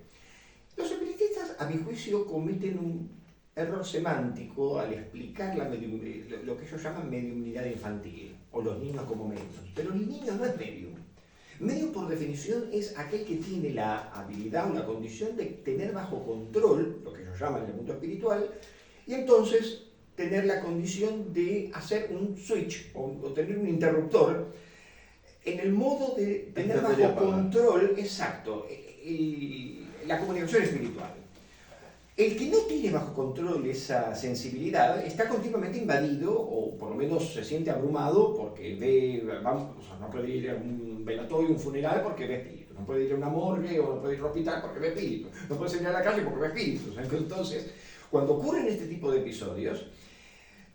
Los espiritistas, a mi juicio, cometen un error semántico al explicar lo que ellos llaman mediumnidad infantil, o los niños como mediums. Pero el niño no es medium. Medium, por definición, es aquel que tiene la habilidad o la condición de tener bajo control lo que ellos llaman en el mundo espiritual, y entonces tener la condición de hacer un switch o tener un interruptor en el modo de tener bajo control, exacto, la comunicación espiritual. El que no tiene bajo control esa sensibilidad está continuamente invadido, o por lo menos se siente abrumado porque no puede ir a un velatorio, un funeral porque ve espíritus, no puede ir a una morgue o no puede ir a un hospital porque ve espíritus, no puede salir a la calle porque ve espíritus. Entonces, cuando ocurren este tipo de episodios,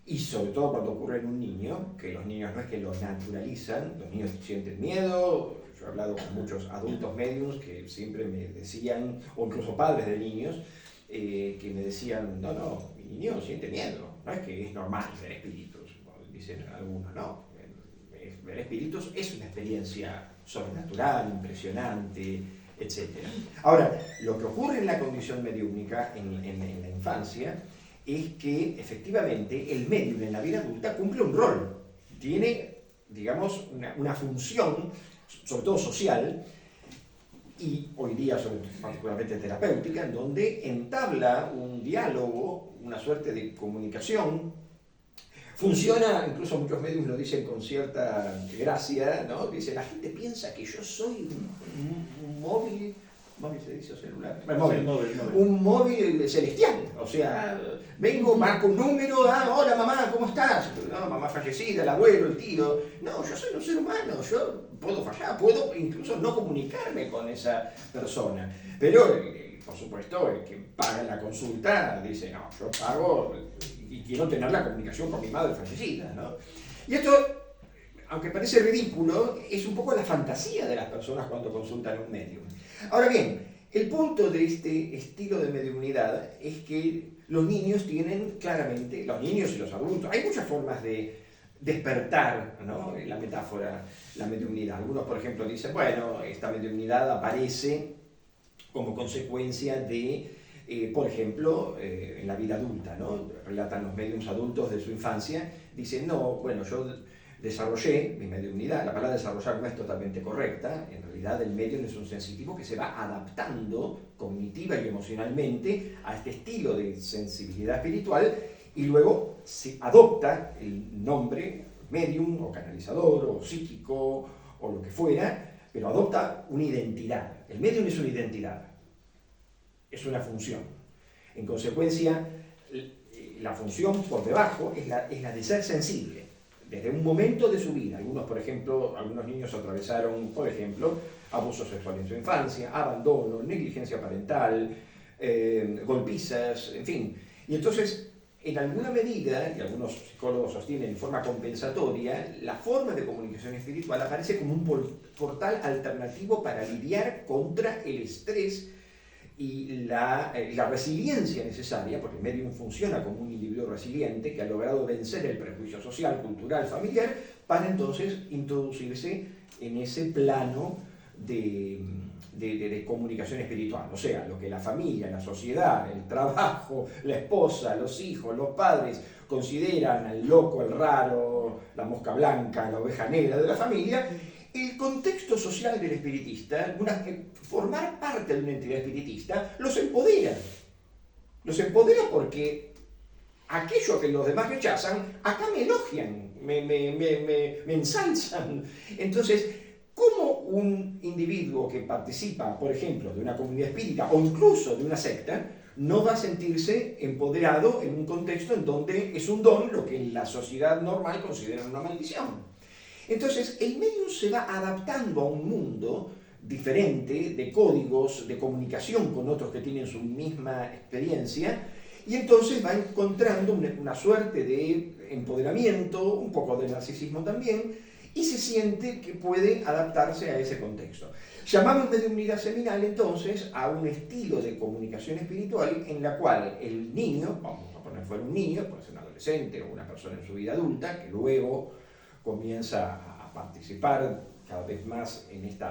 y sobre todo cuando ocurre en un niño, que los niños no es que lo naturalizan, los niños sienten miedo. Yo he hablado con muchos adultos medios que siempre me decían, o incluso padres de niños, que me decían, no, mi niño siente miedo, no es que es normal ver espíritus, dicen algunos, no, ver espíritus es una experiencia sobrenatural, impresionante, etc. Ahora, lo que ocurre en la condición mediúnica en la infancia es que efectivamente el medium en la vida adulta cumple un rol. tiene, digamos, una función, sobre todo social, y hoy día particularmente terapéutica, en donde entabla un diálogo, una suerte de comunicación. Funciona, incluso muchos medios lo dicen con cierta gracia, ¿no? Dice, la gente piensa que yo soy un móvil se dice, o celular, un móvil celestial, o sea, vengo, marco un número, hola mamá, ¿cómo estás? No, mamá fallecida, el abuelo, el tío. No, yo soy un ser humano, yo puedo fallar, puedo incluso no comunicarme con esa persona, pero por supuesto el que paga la consulta dice, no, yo pago y quiero tener la comunicación con mi madre fallecida, ¿no? Y esto, aunque parece ridículo, es un poco la fantasía de las personas cuando consultan a un medium. Ahora bien, el punto de este estilo de mediunidad es que los niños tienen claramente, los niños y los adultos, hay muchas formas de despertar, ¿no? La metáfora, la mediunidad. Algunos, por ejemplo, dicen, bueno, esta mediunidad aparece como consecuencia de, por ejemplo, en la vida adulta, ¿no? Relatan los mediums adultos de su infancia, dicen, no, bueno, yo desarrollé mi mediunidad. La palabra desarrollar no es totalmente correcta. En realidad el medium es un sensitivo que se va adaptando cognitiva y emocionalmente a este estilo de sensibilidad espiritual y luego se adopta el nombre medium o canalizador o psíquico o lo que fuera, pero adopta una identidad. El medium es una identidad, es una función. En consecuencia, la función por debajo es la de ser sensible. Desde un momento de su vida, algunos niños atravesaron, por ejemplo, abuso sexual en su infancia, abandono, negligencia parental, golpizas, en fin. Y entonces, en alguna medida, y algunos psicólogos sostienen en forma compensatoria, la forma de comunicación espiritual aparece como un portal alternativo para lidiar contra el estrés y la resiliencia necesaria, porque el medium funciona como un individuo resiliente que ha logrado vencer el prejuicio social, cultural, familiar, para entonces introducirse en ese plano de comunicación espiritual. O sea, lo que la familia, la sociedad, el trabajo, la esposa, los hijos, los padres consideran al loco, al raro, la mosca blanca, la oveja negra de la familia, el contexto social del espiritista, formar parte de una entidad espiritista, los empodera. Los empodera porque aquello que los demás rechazan, acá me elogian, me ensalzan. Entonces, ¿cómo un individuo que participa, por ejemplo, de una comunidad espírita o incluso de una secta, no va a sentirse empoderado en un contexto en donde es un don lo que la sociedad normal considera una maldición? Entonces, el medium se va adaptando a un mundo diferente de códigos, de comunicación con otros que tienen su misma experiencia, y entonces va encontrando una suerte de empoderamiento, un poco de narcisismo también, y se siente que puede adaptarse a ese contexto. Llamamos mediunidad seminal entonces a un estilo de comunicación espiritual en la cual el niño, vamos a poner fuera un niño, puede ser un adolescente o una persona en su vida adulta, que luego comienza a participar cada vez más en este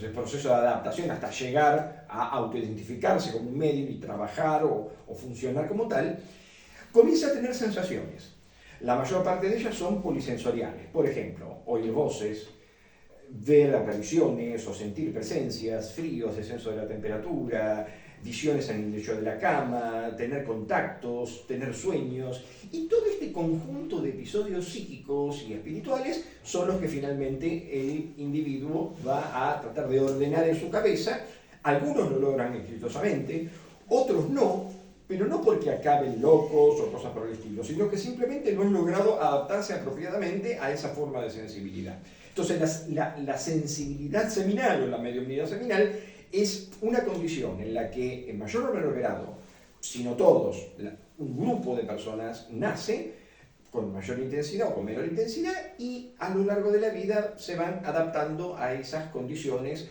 proceso de adaptación hasta llegar a autoidentificarse como un medio y trabajar o funcionar como tal, comienza a tener sensaciones. La mayor parte de ellas son polisensoriales. Por ejemplo, oír voces, ver apariciones o sentir presencias, fríos, descenso de la temperatura, visiones en el lecho de la cama, tener contactos, tener sueños, y todo este conjunto de episodios psíquicos y espirituales son los que finalmente el individuo va a tratar de ordenar en su cabeza. Algunos lo logran exitosamente, otros no, pero no porque acaben locos o cosas por el estilo, sino que simplemente no han logrado adaptarse apropiadamente a esa forma de sensibilidad. Entonces la sensibilidad seminal o la mediunidad seminal es una condición en la que en mayor o menor grado, si no todos, un grupo de personas nace con mayor intensidad o con menor intensidad y a lo largo de la vida se van adaptando a esas condiciones.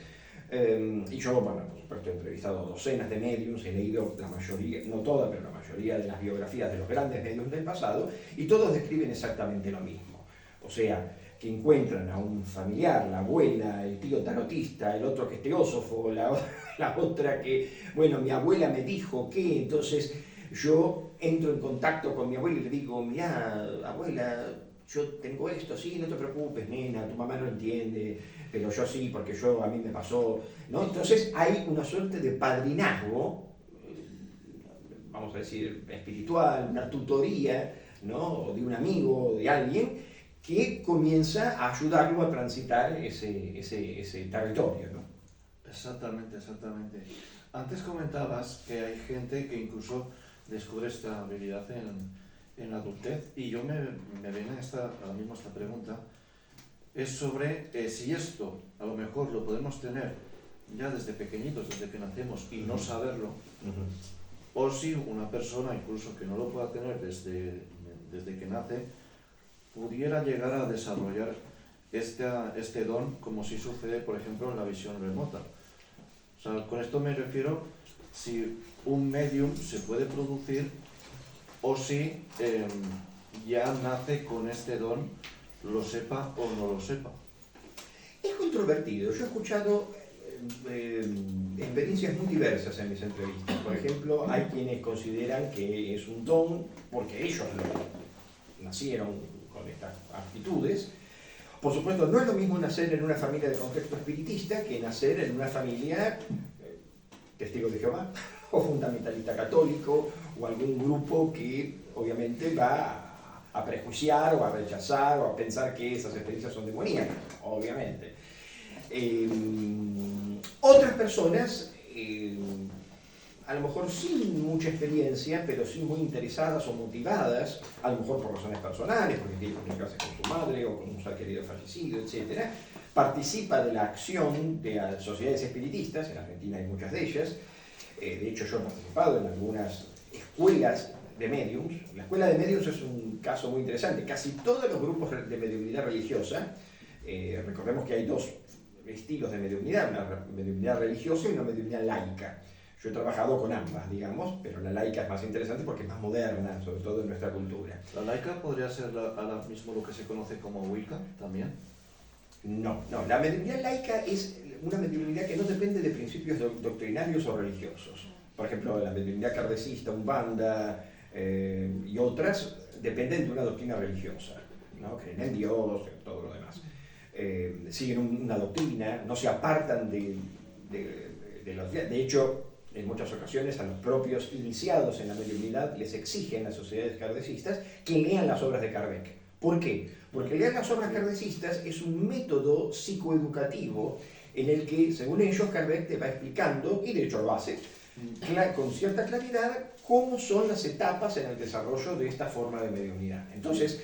Y yo, bueno, por supuesto, he entrevistado docenas de mediums, he leído la mayoría, no todas, pero la mayoría de las biografías de los grandes mediums del pasado y todos describen exactamente lo mismo. O sea, que encuentran a un familiar, la abuela, el tío tarotista, el otro que es teósofo, la otra que, bueno, mi abuela me dijo que, entonces yo entro en contacto con mi abuela y le digo, mirá, abuela, yo tengo esto, sí, no te preocupes, nena, tu mamá no entiende, pero yo sí, porque a mí me pasó, ¿no? Entonces hay una suerte de padrinazgo, vamos a decir, espiritual, una tutoría, ¿no? O de un amigo, o de alguien, que comienza a ayudarlo a transitar ese territorio, ¿no? Exactamente, exactamente. Antes comentabas que hay gente que incluso descubre esta habilidad en la adultez, y me viene ahora mismo esta pregunta, es sobre si esto a lo mejor lo podemos tener ya desde pequeñitos, desde que nacemos, y no saberlo, o si una persona incluso que no lo pueda tener desde que nace, pudiera llegar a desarrollar este don, como si sucede, por ejemplo, en la visión remota. O sea, con esto me refiero si un medium se puede producir o si ya nace con este don, lo sepa o no lo sepa. Es controvertido. Yo he escuchado experiencias muy diversas en mis entrevistas. Por ejemplo, hay quienes consideran que es un don porque ellos nacieron con estas aptitudes. Por supuesto, no es lo mismo nacer en una familia de contexto espiritista que nacer en una familia testigo de Jehová o fundamentalista católico o algún grupo que obviamente va a prejuiciar o a rechazar o a pensar que esas experiencias son demoníacas, obviamente. Otras personas, a lo mejor sin mucha experiencia, pero sí muy interesadas o motivadas, a lo mejor por razones personales, porque quiere comunicarse con su madre o con un ser querido fallecido, etc., participa de la acción de las sociedades espiritistas, en Argentina hay muchas de ellas. De hecho, yo he participado en algunas escuelas de mediums. La escuela de mediums es un caso muy interesante. Casi todos los grupos de mediunidad religiosa, recordemos que hay dos estilos de mediunidad, una mediunidad religiosa y una mediunidad laica. Yo he trabajado con ambas, digamos, pero la laica es más interesante porque es más moderna, sobre todo en nuestra cultura. ¿La laica podría ser ahora mismo lo que se conoce como Wicca también? No, la mediunidad laica es una mediunidad que no depende de principios doctrinarios o religiosos. Por ejemplo, la mediunidad kardecista, Umbanda y otras dependen de una doctrina religiosa, ¿no? Creen en Dios, en todo lo demás. Siguen una doctrina, no se apartan de los... De hecho, en muchas ocasiones a los propios iniciados en la mediunidad les exigen las sociedades kardecistas que lean las obras de Kardec. ¿Por qué? Porque leer las obras kardecistas es un método psicoeducativo en el que, según ellos, Kardec te va explicando, y de hecho lo hace, con cierta claridad, cómo son las etapas en el desarrollo de esta forma de mediunidad. Entonces,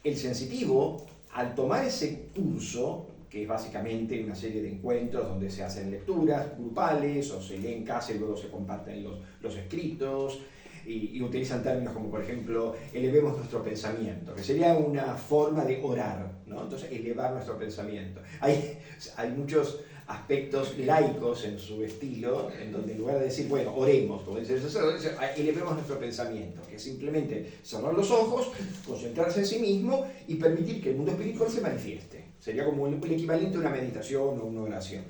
el sensitivo, al tomar ese curso, que es básicamente una serie de encuentros donde se hacen lecturas grupales o se leen en casa y luego se comparten los escritos, y utilizan términos como, por ejemplo, elevemos nuestro pensamiento, que sería una forma de orar, ¿no? Entonces, elevar nuestro pensamiento. Hay muchos aspectos laicos en su estilo, en donde en lugar de decir, bueno, oremos, como dice el sacerdote, elevemos nuestro pensamiento, que es simplemente cerrar los ojos, concentrarse en sí mismo y permitir que el mundo espiritual se manifieste. Sería como el equivalente a una meditación o una oración.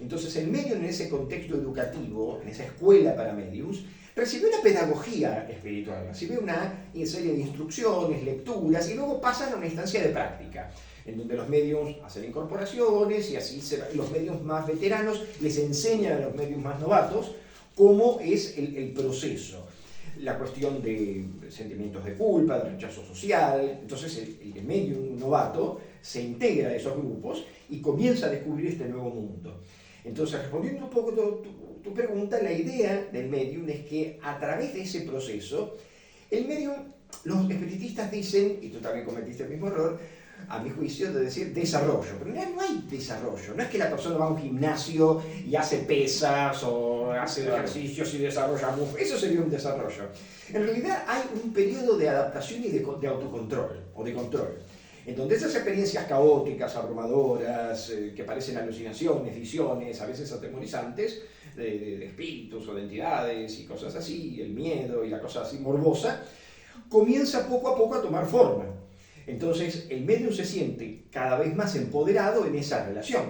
Entonces, el medium en ese contexto educativo, en esa escuela para mediums, recibe una pedagogía espiritual, recibe una serie de instrucciones, lecturas, y luego pasan a una instancia de práctica, en donde los mediums hacen incorporaciones y así los mediums más veteranos les enseñan a los mediums más novatos cómo es el proceso. La cuestión de sentimientos de culpa, de rechazo social. Entonces el medium novato se integra a esos grupos y comienza a descubrir este nuevo mundo. Entonces, respondiendo un poco tu pregunta, la idea del medium es que a través de ese proceso, el medium, los espiritistas dicen, y tú también cometiste el mismo error, a mi juicio, de decir desarrollo, pero en realidad no hay desarrollo, no es que la persona va a un gimnasio y hace pesas o hace ejercicios y desarrolla músculos, eso sería un desarrollo. En realidad hay un periodo de adaptación y de autocontrol o de control, en donde esas experiencias caóticas, abrumadoras, que parecen alucinaciones, visiones, a veces atemorizantes, de espíritus o de entidades y cosas así, el miedo y la cosa así morbosa, comienza poco a poco a tomar forma. Entonces el medium se siente cada vez más empoderado en esa relación.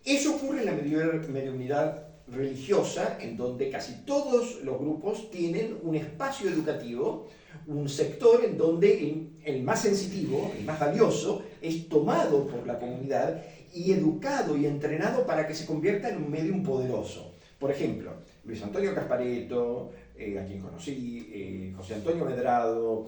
Eso ocurre en la mediunidad religiosa, en donde casi todos los grupos tienen un espacio educativo un sector en donde el más sensitivo, el más valioso, es tomado por la comunidad y educado y entrenado para que se convierta en un medium poderoso. Por ejemplo, Luis Antonio Casparetto, a quien conocí, José Antonio Medrado,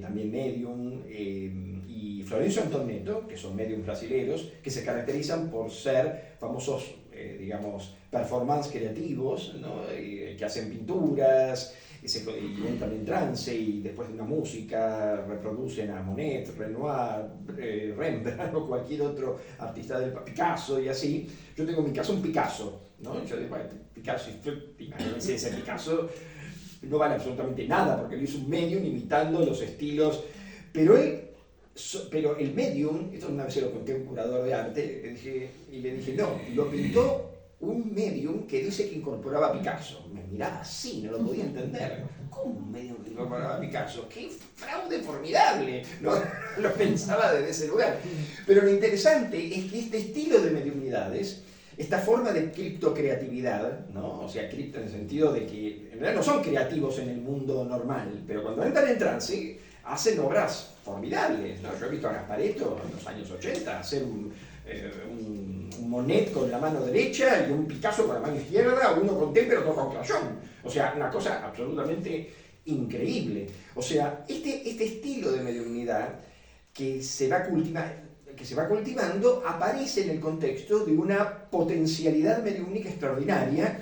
también medium, y Florencio Antonetto, que son mediums brasileños, que se caracterizan por ser famosos, digamos, performance creativos, ¿no? Que hacen pinturas, y entran en trance y después de una música reproducen a Monet, Renoir, Rembrandt o cualquier otro artista del Picasso y así. Yo tengo en mi casa un Picasso, ¿no? Yo digo, bueno, Picasso, imagínense, ese Picasso no vale absolutamente nada porque él hizo un medium imitando los estilos, pero pero el medium, esto una vez se lo conté a un curador de arte, y le dije, no, lo pintó un medium que dice que incorporaba a Picasso. Me miraba así, no lo podía entender. ¿Cómo un medium que incorporaba a Picasso? ¡Qué fraude formidable! ¿No? Lo pensaba desde ese lugar. Pero lo interesante es que este estilo de mediumnidades, esta forma de criptocreatividad, ¿no? O sea, cripto en el sentido de que en realidad no son creativos en el mundo normal, pero cuando entran en trance hacen obras formidables, ¿no? Yo he visto a Gasparetto en los años 80 hacer un Monet con la mano derecha y un Picasso con la mano izquierda, uno con té pero otro con crayón. O sea, una cosa absolutamente increíble. O sea, este estilo de mediunidad que se va cultivando aparece en el contexto de una potencialidad mediúnica extraordinaria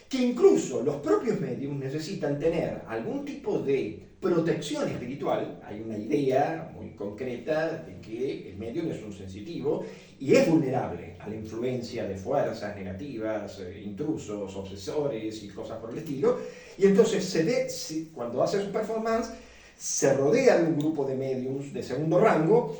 que incluso los propios mediums necesitan tener algún tipo de protección espiritual. Hay una idea muy concreta de que el medium es un sensitivo y es vulnerable a la influencia de fuerzas negativas, intrusos, obsesores y cosas por el estilo. Y entonces cuando hace su performance, se rodea de un grupo de mediums de segundo rango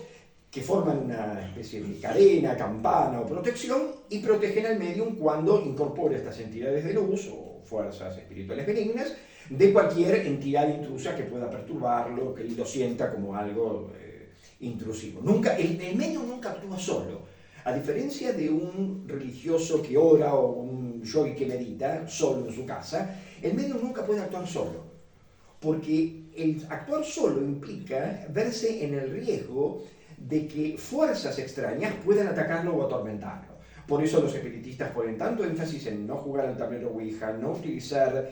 que forman una especie de cadena, campana o protección y protegen al medium cuando incorpora estas entidades de luz o fuerzas espirituales benignas de cualquier entidad intrusa que pueda perturbarlo, que él lo sienta como algo intrusivo. El medium nunca actúa solo. A diferencia de un religioso que ora o un yogi que medita solo en su casa, el medium nunca puede actuar solo, porque el actuar solo implica verse en el riesgo de que fuerzas extrañas puedan atacarlo o atormentarlo. Por eso los espiritistas ponen tanto énfasis en no jugar al tablero Ouija, no utilizar,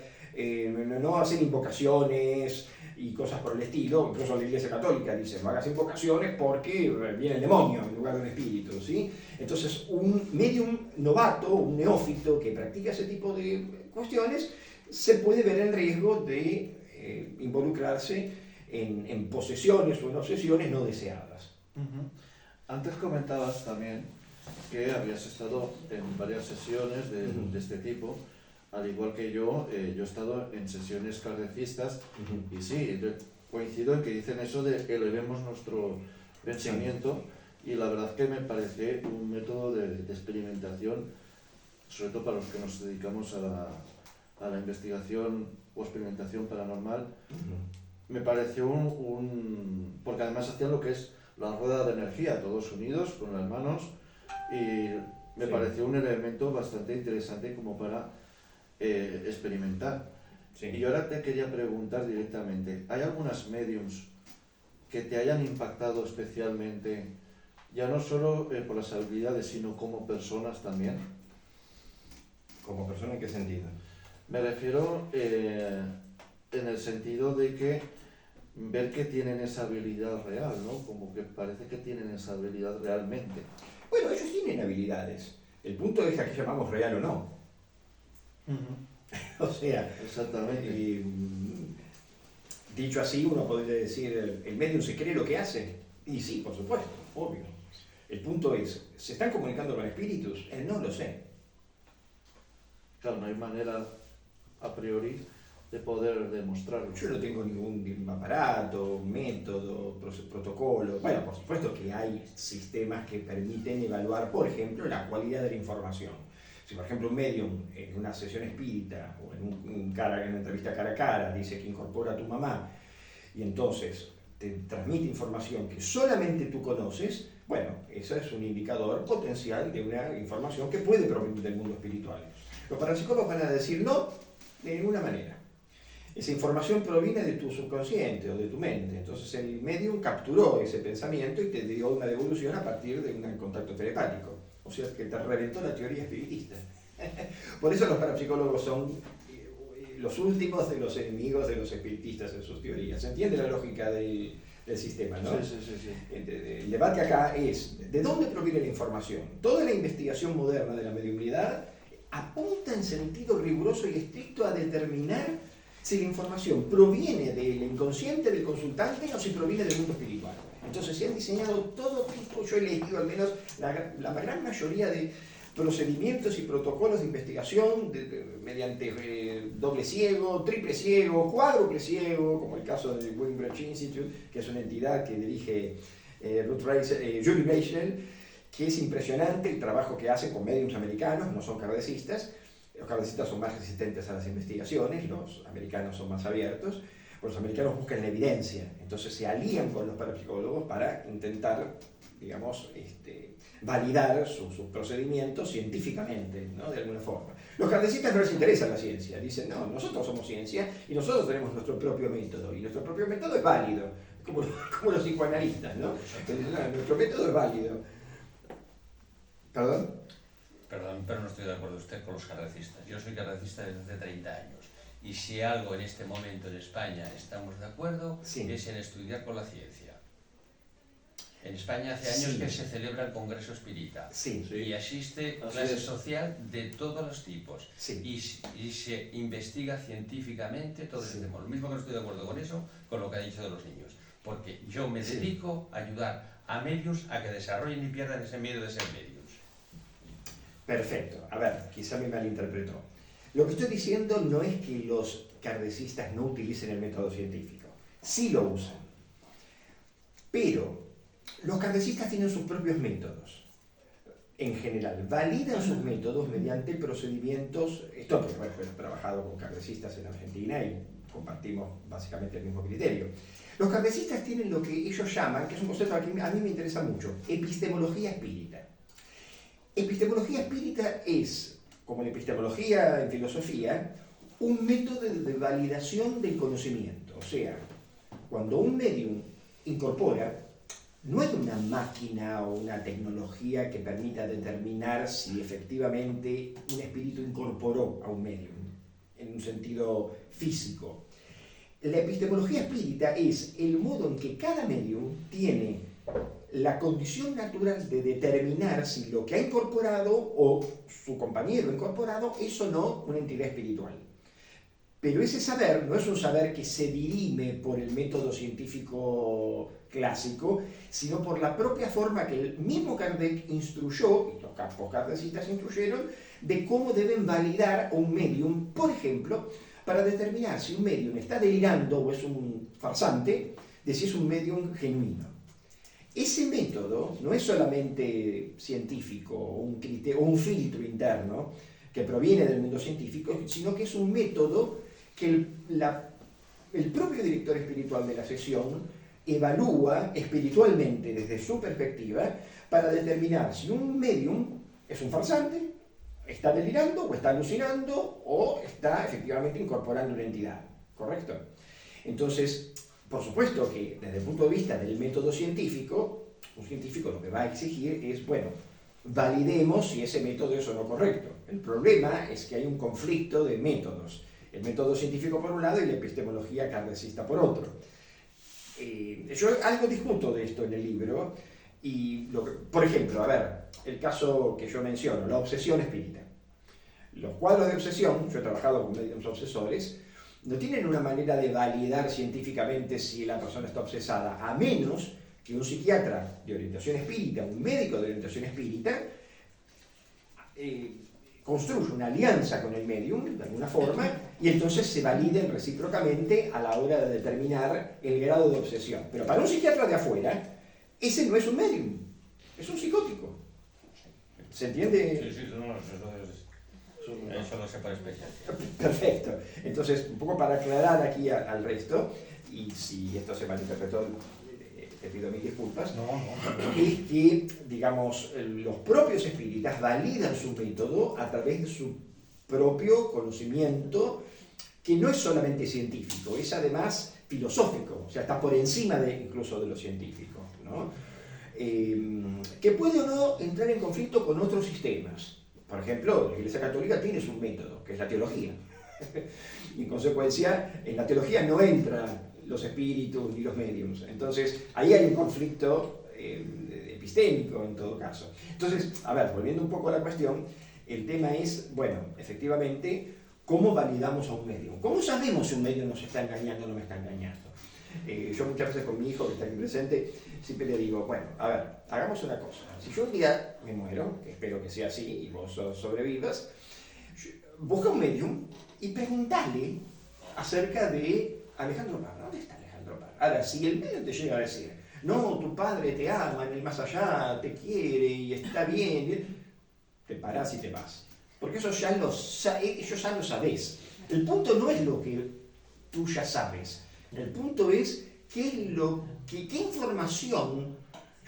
no hacer invocaciones y cosas por el estilo. Incluso la Iglesia Católica dice, no hagas invocaciones porque viene el demonio en lugar de un espíritu, ¿sí? Entonces, un medium novato, un neófito que practica ese tipo de cuestiones, se puede ver en riesgo de involucrarse en posesiones o en obsesiones no deseadas. Antes comentabas también que habías estado en varias sesiones de este tipo, al igual que yo he estado en sesiones kardecistas y sí, coincido en que dicen eso de que elevemos nuestro pensamiento y la verdad que me parece un método de experimentación, sobre todo para los que nos dedicamos a la investigación o experimentación paranormal. Me pareció porque además hacían lo que es la rueda de energía, todos unidos con las manos, y me pareció un elemento bastante interesante como para experimentar. Y ahora te quería preguntar directamente, ¿hay algunas mediums que te hayan impactado especialmente, ya no solo por las habilidades, sino como personas también? ¿Como persona en qué sentido? Me refiero en el sentido de que ver que tienen esa habilidad real, ¿no? Como que parece que tienen esa habilidad realmente. Bueno, ellos tienen habilidades. El punto es a qué llamamos real o no. O sea, exactamente. Dicho así, uno podría decir, ¿el medium se cree lo que hace? Y sí, por supuesto, obvio. El punto es, ¿se están comunicando con espíritus? No lo sé. Claro, no hay manera a priori de poder demostrarlo. Yo no tengo ningún aparato, método, protocolo. Bueno, por supuesto que hay sistemas que permiten evaluar, por ejemplo, la cualidad de la información. Si, por ejemplo, un medium en una sesión espírita o en una entrevista cara a cara dice que incorpora a tu mamá y entonces te transmite información que solamente tú conoces, bueno, eso es un indicador potencial de una información que puede provenir del mundo espiritual. Los parapsicólogos van a decir no, de ninguna manera. esa información proviene de tu subconsciente o de tu mente. Entonces el medium capturó ese pensamiento y te dio una devolución a partir de un contacto telepático. O sea que te reventó la teoría espiritista. Por eso los parapsicólogos son los últimos de los enemigos de los espiritistas en sus teorías. ¿Se entiende la lógica del sistema, no? Sí. El debate acá es, ¿de dónde proviene la información? Toda la investigación moderna de la mediumnidad apunta en sentido riguroso y estricto a determinar si la información proviene del inconsciente del consultante o si proviene del mundo espiritual. Entonces se han diseñado todo tipo, yo he leído al menos la gran mayoría de procedimientos y protocolos de investigación mediante doble ciego, triple ciego, cuádruple ciego, como el caso del Wingbrand Institute, que es una entidad que dirige Julie Reichnel, que es impresionante el trabajo que hacen con médiums americanos, no son kardecistas. Los kardecistas son más resistentes a las investigaciones, los americanos son más abiertos. Los americanos buscan la evidencia, entonces se alían con los parapsicólogos para intentar, digamos, validar sus procedimientos científicamente, ¿no? De alguna forma. Los kardecistas no les interesa la ciencia, dicen, no, nosotros somos ciencia y nosotros tenemos nuestro propio método, y nuestro propio método es válido, como los psicoanalistas, ¿no? Nuestro método es válido. ¿Perdón? Perdón, pero no estoy de acuerdo usted con los kardecistas. Yo soy kardecista desde hace 30 años. Y si algo en este momento en España estamos de acuerdo, sí, es en estudiar con la ciencia. En España hace años que se celebra el Congreso Espírita y asiste clase social de todos los tipos y se investiga científicamente todo ese tema. Lo mismo que no estoy de acuerdo con eso, con lo que ha dicho de los niños. Porque yo me dedico a ayudar a medios a que desarrollen y pierdan ese miedo de ser medios. Perfecto. A ver, quizá me malinterpretó. Lo que estoy diciendo no es que los kardecistas no utilicen el método científico. Sí lo usan. Pero los kardecistas tienen sus propios métodos. En general, validan sus métodos mediante procedimientos... Esto porque, bueno, he trabajado con kardecistas en Argentina y compartimos básicamente el mismo criterio. Los kardecistas tienen lo que ellos llaman, que es un concepto que a mí me interesa mucho, epistemología espírita. Epistemología espírita es, como la epistemología en filosofía, un método de validación del conocimiento. O sea, cuando un medium incorpora, no hay una máquina o una tecnología que permita determinar si efectivamente un espíritu incorporó a un medium, en un sentido físico. La epistemología espírita es el modo en que cada medium tiene la condición natural de determinar si lo que ha incorporado o su compañero incorporado es o no una entidad espiritual. Pero ese saber no es un saber que se dirime por el método científico clásico, sino por la propia forma que el mismo Kardec instruyó, y los campos kardecistas instruyeron, de cómo deben validar a un medium, por ejemplo, para determinar si un medium está delirando o es un farsante, de si es un medium genuino. Ese método no es solamente científico o un filtro interno que proviene del mundo científico, sino que es un método que el propio director espiritual de la sesión evalúa espiritualmente desde su perspectiva para determinar si un medium es un farsante, está delirando o está alucinando o está efectivamente incorporando una entidad, ¿correcto? Entonces, por supuesto que desde el punto de vista del método científico, un científico lo que va a exigir es, bueno, validemos si ese método es o no correcto. El problema es que hay un conflicto de métodos. El método científico por un lado y la epistemología kardecista por otro. Yo algo discuto de esto en el libro y, por ejemplo, a ver, el caso que yo menciono, la obsesión espírita. Los cuadros de obsesión, yo he trabajado con médiums obsesores, no tienen una manera de validar científicamente si la persona está obsesada, a menos que un psiquiatra de orientación espírita, un médico de orientación espírita, construye una alianza con el medium, de alguna forma, y entonces se validen recíprocamente a la hora de determinar el grado de obsesión. Pero para un psiquiatra de afuera, ese no es un medium, es un psicótico. ¿Se entiende? Sí, eso lo sé por experiencia. Perfecto. Entonces, un poco para aclarar aquí al resto, y si esto se malinterpretó, te pido mil disculpas, es que, digamos, los propios espíritas validan su método a través de su propio conocimiento que no es solamente científico, es además filosófico, o sea, está por encima incluso de lo científico, ¿no? Que puede o no entrar en conflicto con otros sistemas. Por ejemplo, la Iglesia Católica tiene su método, que es la teología. Y en consecuencia, en la teología no entran los espíritus ni los mediums. Entonces, ahí hay un conflicto epistémico en todo caso. Entonces, a ver, volviendo un poco a la cuestión, el tema es, bueno, efectivamente, ¿cómo validamos a un medium? ¿Cómo sabemos si un medium nos está engañando o no me está engañando? Yo muchas veces con mi hijo, que está aquí presente, siempre le digo, bueno, a ver, hagamos una cosa. Si yo un día me muero, que espero que sea así y vos sobrevivas, busca un medium y preguntale acerca de Alejandro Parra. ¿Dónde está Alejandro Parra? Ahora, si el medium te llega a decir, no, tu padre te ama en el más allá, te quiere y está bien, te parás y te vas. Porque eso ya ellos ya lo sabés. El punto no es lo que tú ya sabes. El punto es qué información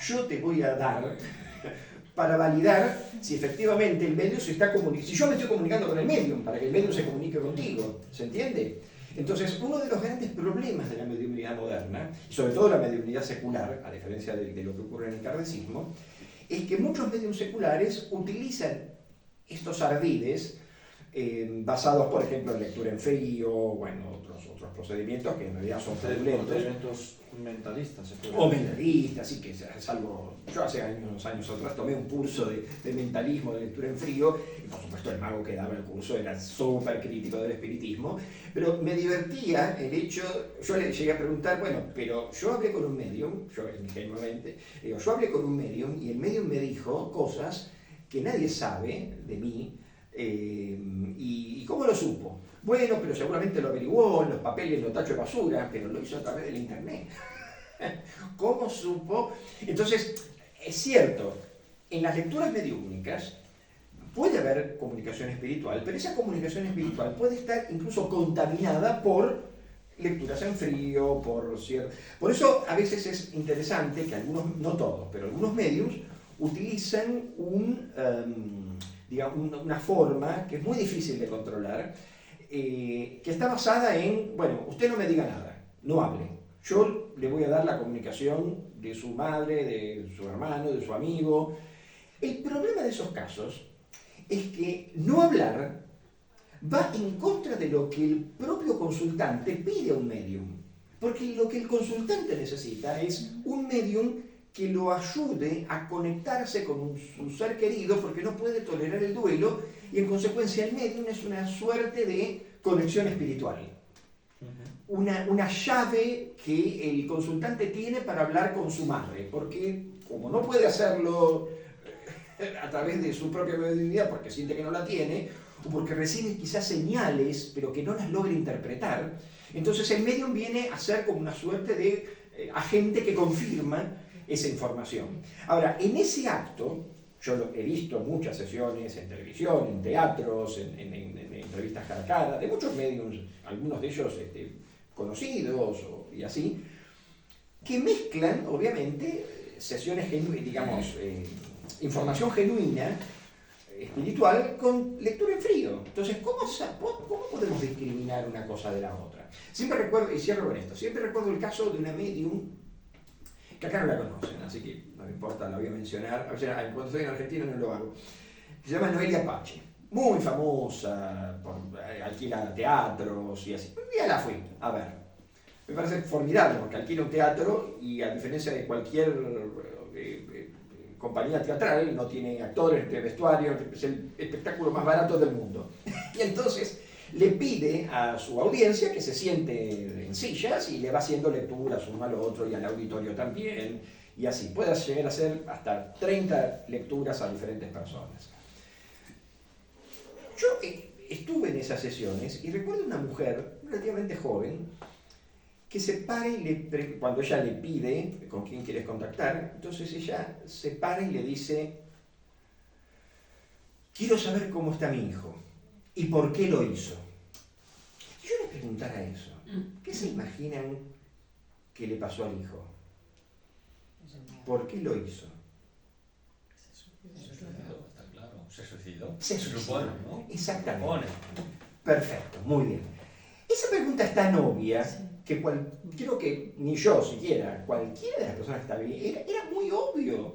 yo te voy a dar para validar si efectivamente el medium se está comunicando. Si yo me estoy comunicando con el medium, para que el medium se comunique contigo. ¿Se entiende? Entonces, uno de los grandes problemas de la mediunidad moderna, y sobre todo la mediunidad secular, a diferencia de lo que ocurre en el kardecismo, es que muchos mediums seculares utilizan estos ardides basados, por ejemplo, en lectura en frío, bueno, otros procedimientos que en realidad son fraudulentos. Procedimientos mentalistas. O mentalistas, sí, que es algo... Yo hace unos años atrás tomé un curso de mentalismo, de lectura en frío, y por supuesto el mago que daba el curso era súper crítico del espiritismo, pero me divertía el hecho... Yo le llegué a preguntar, bueno, pero yo hablé con un medium, yo ingenuamente, digo, yo hablé con un medium y el medium me dijo cosas que nadie sabe de mí. ¿Y cómo lo supo? Bueno, pero seguramente lo averiguó en los papeles, los tachos de basura, pero lo hizo a través del internet. ¿Cómo supo? Entonces, es cierto, en las lecturas mediúmnicas puede haber comunicación espiritual, pero esa comunicación espiritual puede estar incluso contaminada por lecturas en frío, por eso a veces es interesante que algunos, no todos, pero algunos mediums utilizan una forma que es muy difícil de controlar, que está basada en, bueno, usted no me diga nada, no hable. Yo le voy a dar la comunicación de su madre, de su hermano, de su amigo. El problema de esos casos es que no hablar va en contra de lo que el propio consultante pide a un medium. Porque lo que el consultante necesita es un medium que lo ayude a conectarse con su ser querido porque no puede tolerar el duelo y en consecuencia el medium es una suerte de conexión espiritual. Una llave que el consultante tiene para hablar con su madre, porque como no puede hacerlo a través de su propia mediunidad porque siente que no la tiene, o porque recibe quizás señales pero que no las logra interpretar, entonces el medium viene a ser como una suerte de agente que confirma esa información. Ahora, en ese acto, yo he visto muchas sesiones en televisión, en teatros, en revistas cara a cara, de muchos mediums, algunos de ellos conocidos y así, que mezclan, obviamente, sesiones, digamos, información genuina, espiritual, con lectura en frío. Entonces, ¿cómo podemos discriminar una cosa de la otra? Siempre recuerdo, y cierro con esto, siempre recuerdo el caso de una medium, que acá no la conocen, así que no me importa, la voy a mencionar. O sea, cuando estoy en Argentina no lo hago. Se llama Noelia Pache, muy famosa, alquila teatros y así. Un día la fui a ver. Me parece formidable porque alquila un teatro y a diferencia de cualquier compañía teatral, no tiene actores, no tiene vestuario, es el espectáculo más barato del mundo. Y entonces le pide a su audiencia que se siente en sillas y le va haciendo lecturas uno al otro y al auditorio también, y así. Puede llegar a hacer hasta 30 lecturas a diferentes personas. Yo estuve en esas sesiones y recuerdo una mujer relativamente joven que se para y cuando ella le pide con quién quieres contactar, entonces ella se para y le dice: quiero saber cómo está mi hijo y por qué lo hizo. Si yo les preguntara eso, ¿qué se imaginan que le pasó al hijo? ¿Por qué lo hizo? Se suicidó, está claro. Se suicidó. Se suicidó, ¿no? Exactamente. Supone. Perfecto, muy bien. esa pregunta es tan obvia Sí. que creo que ni yo siquiera, cualquiera de las personas que está bien, era muy obvio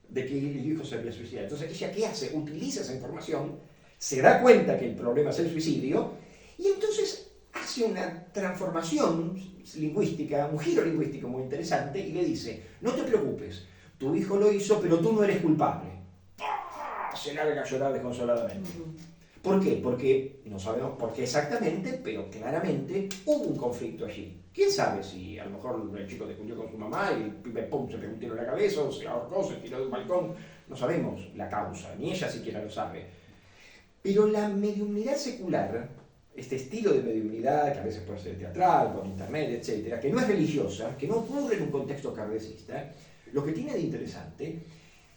de que el hijo se había suicidado. Entonces, ¿ella qué hace? Utiliza esa información, se da cuenta que el problema es el suicidio y entonces hace una transformación lingüística, un giro lingüístico muy interesante y le dice, no te preocupes, tu hijo lo hizo, pero tú no eres culpable. ¡Ah! Se larga a llorar desconsoladamente. ¿Por qué? Porque no sabemos por qué exactamente, pero claramente hubo un conflicto allí. ¿Quién sabe si a lo mejor el chico discutió con su mamá y el pibe pum, se pegó un tiro en la cabeza o se ahorcó, se tiró de un balcón? No sabemos la causa, ni ella siquiera lo sabe. Pero la mediumnidad secular, este estilo de mediumnidad, que a veces puede ser teatral, con internet, etcétera, que no es religiosa, que no ocurre en un contexto kardecista, lo que tiene de interesante,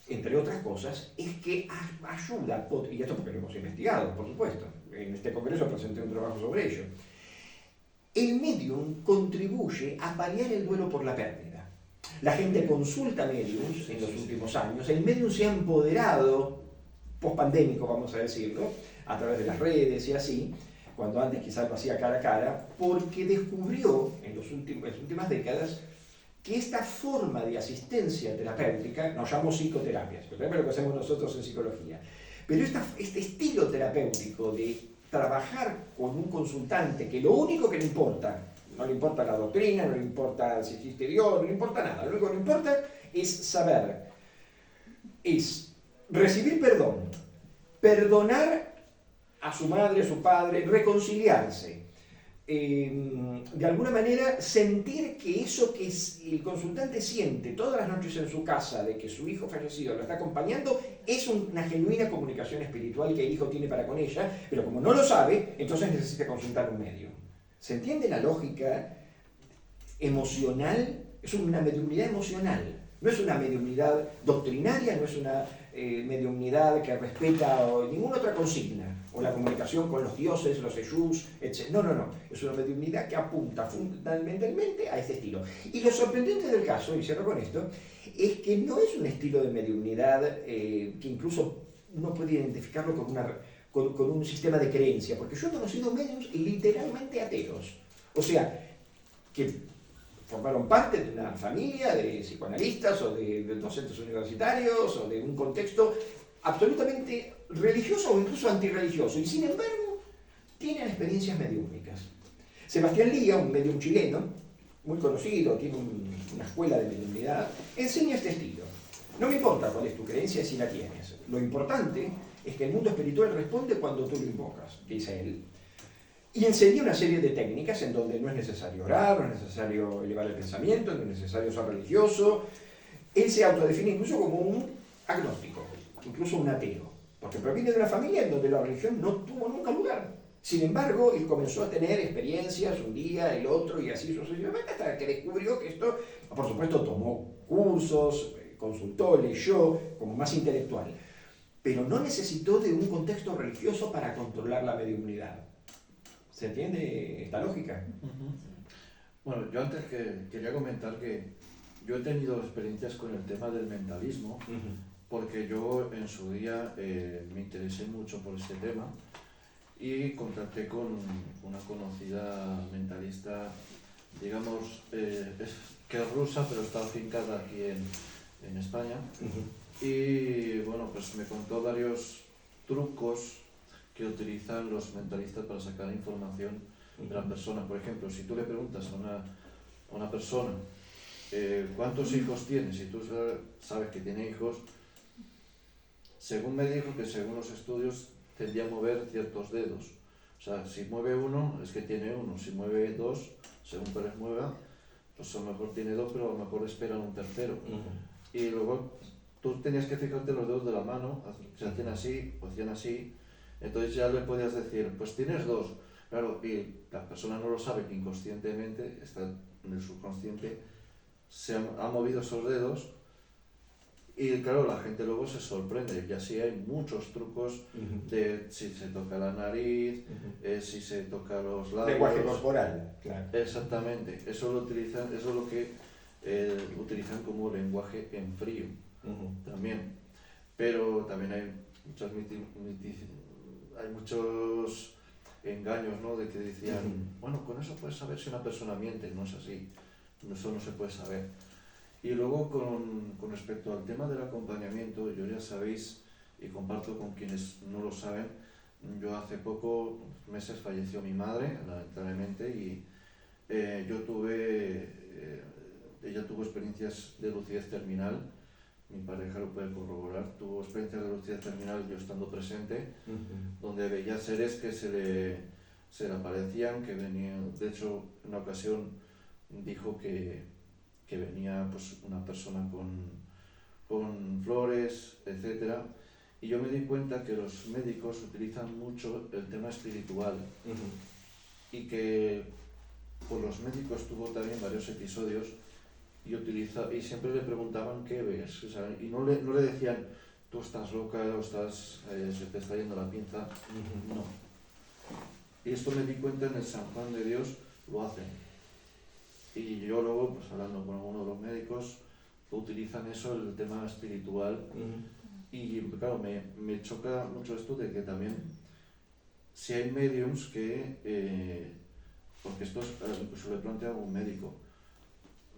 entre otras cosas, es que ayuda, y esto porque lo hemos investigado, por supuesto, en este congreso presenté un trabajo sobre ello, el medium contribuye a paliar el duelo por la pérdida. La gente consulta mediums en los últimos años, el medium se ha empoderado, post-pandémico vamos a decirlo, a través de las redes y así, cuando antes quizás lo hacía cara a cara, porque descubrió en las últimas décadas que esta forma de asistencia terapéutica, nos llamamos psicoterapia, psicoterapia es lo que hacemos nosotros en psicología, pero este estilo terapéutico de trabajar con un consultante que lo único que le importa, no le importa la doctrina, no le importa si existe Dios, no le importa nada, lo único que le importa es saber, es recibir perdón, perdonar a su madre, a su padre, reconciliarse, de alguna manera sentir que eso que el consultante siente todas las noches en su casa de que su hijo fallecido lo está acompañando es una genuina comunicación espiritual que el hijo tiene para con ella, pero como no lo sabe, entonces necesita consultar un medium. ¿Se entiende la lógica emocional? Es una mediumnidad emocional, no es una mediumnidad doctrinaria, no es una mediumnidad que respeta ninguna otra consigna, o la comunicación con los dioses, los eyús, etc. No, es una mediumnidad que apunta fundamentalmente a este estilo. Y lo sorprendente del caso, y cierro con esto, es que no es un estilo de mediumnidad que incluso uno puede identificarlo con un sistema de creencia, porque yo he conocido mediums literalmente ateos, o sea, que formaron parte de una familia de psicoanalistas o de docentes universitarios o de un contexto absolutamente religioso o incluso antirreligioso, y sin embargo tienen experiencias mediúmnicas. Sebastián Lía, un medium chileno, muy conocido, tiene una escuela de mediumnidad, enseña este estilo. No me importa cuál es tu creencia si la tienes, lo importante es que el mundo espiritual responde cuando tú lo invocas, dice él. Y enseña una serie de técnicas en donde no es necesario orar, no es necesario elevar el pensamiento, no es necesario ser religioso. Él se autodefine incluso como un agnóstico, incluso un ateo, porque proviene de una familia en donde la religión no tuvo nunca lugar. Sin embargo, él comenzó a tener experiencias un día, el otro y así sucesivamente, hasta que descubrió que esto, por supuesto, tomó cursos, consultó, leyó, como más intelectual, pero no necesitó de un contexto religioso para controlar la mediumnidad. ¿Se entiende esta lógica? Bueno, yo antes quería comentar que yo he tenido experiencias con el tema del mentalismo, porque yo en su día me interesé mucho por este tema y contacté con una conocida mentalista, digamos, que es rusa, pero está afincada aquí en España. Y bueno, pues me contó varios trucos que utilizan los mentalistas para sacar información de la persona. Por ejemplo, si tú le preguntas a una persona ¿cuántos hijos tienes? Si tú sabes que tiene hijos, según me dijo que según los estudios tendría a mover ciertos dedos. O sea, si mueve uno es que tiene uno, si mueve dos, según que les mueva, pues a lo mejor tiene dos, pero a lo mejor esperan un tercero. Y luego tú tenías que fijarte los dedos de la mano, se hacían así, o hacían así. Entonces ya le podías decir, pues tienes dos. Claro, y la persona no lo sabe, que inconscientemente, está en el subconsciente, se ha movido esos dedos. Y claro, la gente luego se sorprende, y así hay muchos trucos de si se toca la nariz, si se toca los labios. Lenguaje corporal, claro. Exactamente, eso lo utilizan, eso es lo que utilizan como lenguaje en frío también. Pero también hay muchos engaños, ¿no? De que decían, bueno, con eso puedes saber si una persona miente. No es así, eso no se puede saber. Y luego con respecto al tema del acompañamiento, yo ya sabéis, y comparto con quienes no lo saben, yo hace pocos meses falleció mi madre, lamentablemente, y ella tuvo experiencias de lucidez terminal, mi pareja lo puede corroborar, tuvo experiencias de lucidez terminal yo estando presente, donde veía seres que se le aparecían, que venían, de hecho, en una ocasión dijo que venía pues una persona con flores, etcétera, y yo me di cuenta que los médicos utilizan mucho el tema espiritual y que por los médicos tuvo también varios episodios y siempre le preguntaban qué ves, o sea, y no le decían tú estás loca o se te está yendo la pinza, no. Y esto me di cuenta en el San Juan de Dios, lo hacen. Y yo luego, pues hablando con alguno de los médicos, utilizan eso, el tema espiritual. Y claro, me choca mucho esto de que también, si hay mediums que, porque esto incluso le plantea a un médico,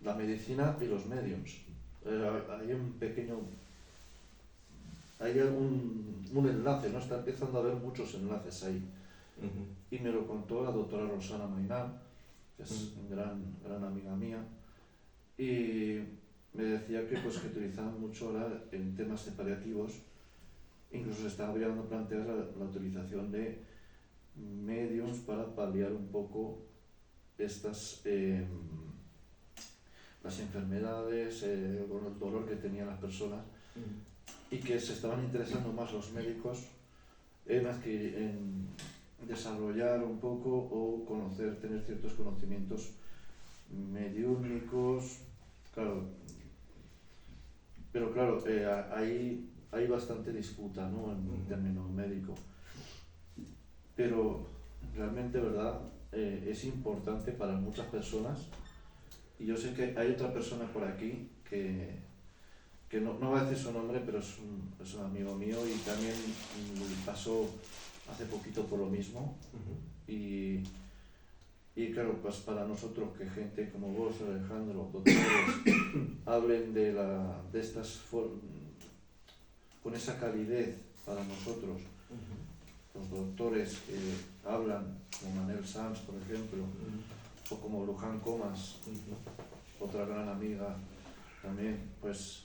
la medicina y los mediums. Hay un enlace, ¿no? Está empezando a haber muchos enlaces ahí. Y me lo contó la doctora Rosana Mainar, que es una gran amiga mía, y me decía que utilizaban mucho ahora en temas de paliativos, incluso se estaba viendo plantear la utilización de mediums para paliar un poco las enfermedades, el dolor que tenían las personas, y que se estaban interesando más los médicos en desarrollar un poco o tener ciertos conocimientos mediúnicos, claro. Pero claro, hay bastante disputa, ¿no? En términos médicos. Pero realmente, ¿verdad? Es importante para muchas personas, y yo sé que hay otra persona por aquí que no va a decir su nombre, pero es un amigo mío y también pasó hace poquito por lo mismo. Y claro, pues para nosotros, que gente como vos, Alejandro, doctores, hablen de estas con esa calidez para nosotros, los doctores que hablan, como Manel Sanz, por ejemplo, o como Luján Comas, otra gran amiga también, pues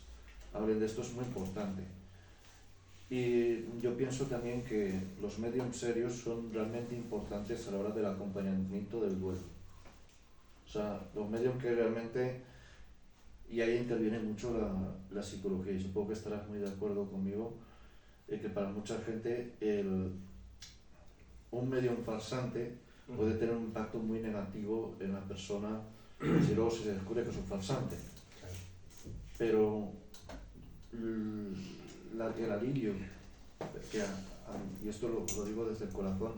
hablen de esto, es muy importante. Y yo pienso también que los mediums serios son realmente importantes a la hora del acompañamiento del duelo. O sea, los mediums que realmente, y ahí interviene mucho la psicología, y supongo que estarás muy de acuerdo conmigo, que para mucha gente un medium farsante puede tener un impacto muy negativo en la persona si luego se descubre que es un farsante. Pero el alivio, y esto lo digo desde el corazón,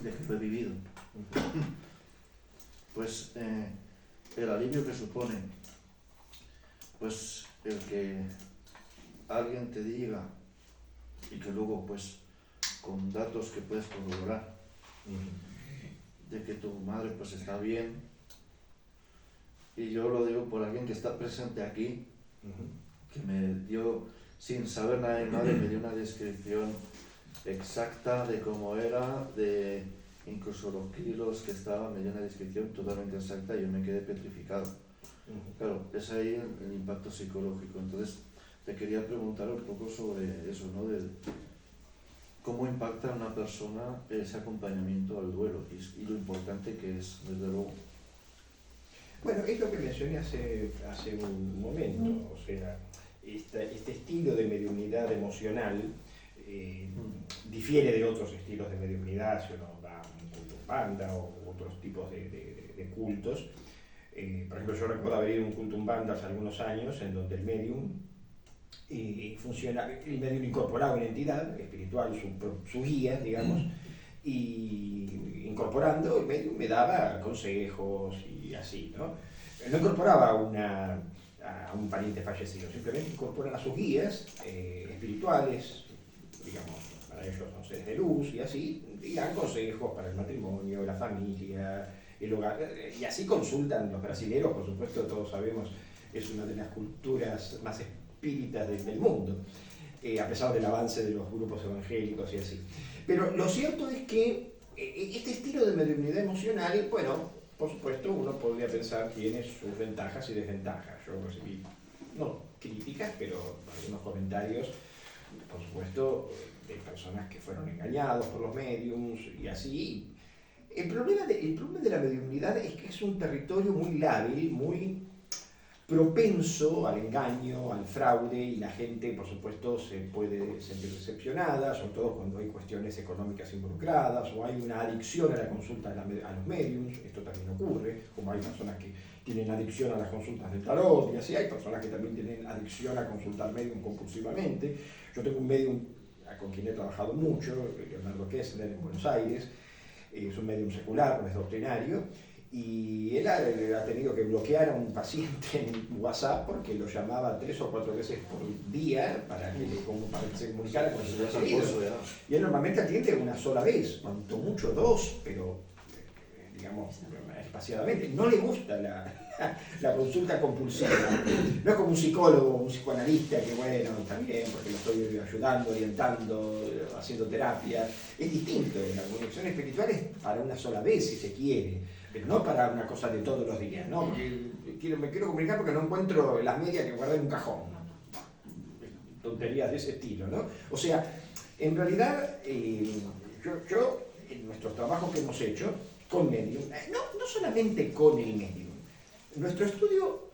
de que lo he vivido, pues el alivio que supone pues el que alguien te diga, y que luego pues con datos que puedes corroborar, de que tu madre pues está bien, y yo lo digo por alguien que está presente aquí, que me dio, sin saber nada de mi madre, me dio una descripción exacta de cómo era, de incluso los kilos que estaba, me dio una descripción totalmente exacta y yo me quedé petrificado. Claro, es ahí el impacto psicológico. Entonces te quería preguntar un poco sobre eso, ¿no? De cómo impacta a una persona ese acompañamiento al duelo y lo importante que es, desde luego. Bueno, es lo que mencioné hace un momento, o sea, este estilo de mediunidad emocional difiere de otros estilos de mediunidad, si uno va a un culto umbanda o otros tipos de cultos. Por ejemplo, yo recuerdo haber ido a un culto umbanda hace algunos años en donde el medium incorporaba una entidad espiritual, su guía, digamos, y incorporando el medium me daba consejos y así, ¿no? No incorporaba a un pariente fallecido, simplemente incorporan a sus guías espirituales, digamos, para ellos son seres de luz y así, y dan consejos para el matrimonio, la familia, el hogar, y así consultan los brasileños, por supuesto, todos sabemos, es una de las culturas más espíritas del mundo, a pesar del avance de los grupos evangélicos y así. Pero lo cierto es que este estilo de mediunidad emocional, bueno, por supuesto, uno podría pensar tiene sus ventajas y desventajas. Yo recibí, no críticas, pero algunos comentarios, por supuesto, de personas que fueron engañados por los mediums y así. El problema de la mediunidad es que es un territorio muy lábil, muy propenso al engaño, al fraude, y la gente, por supuesto, se puede sentir decepcionada, sobre todo cuando hay cuestiones económicas involucradas o hay una adicción a la consulta a los mediums. Esto también ocurre, como hay personas que tienen adicción a las consultas del tarot, y así hay personas que también tienen adicción a consultar medium compulsivamente. Yo tengo un medium con quien he trabajado mucho, Leonardo Kessler, en Buenos Aires, es un medium secular, no es doctrinario, y él ha tenido que bloquear a un paciente en WhatsApp porque lo llamaba 3 o 4 veces por día para que se comunicara con su querido. Y él normalmente atiende una sola vez, cuanto mucho 2, pero digamos espaciadamente. No le gusta la consulta compulsiva. No es como un psicólogo, un psicoanalista que bueno, también porque lo estoy ayudando, orientando, haciendo terapia. Es distinto. La conexión espiritual es para una sola vez si se quiere, pero no para una cosa de todos los días, ¿no? Porque me quiero comunicar porque no encuentro las medias que guardé en un cajón. Tonterías de ese estilo, ¿no? O sea, en realidad, yo en nuestros trabajos que hemos hecho con medium, no solamente con el medium, nuestro estudio,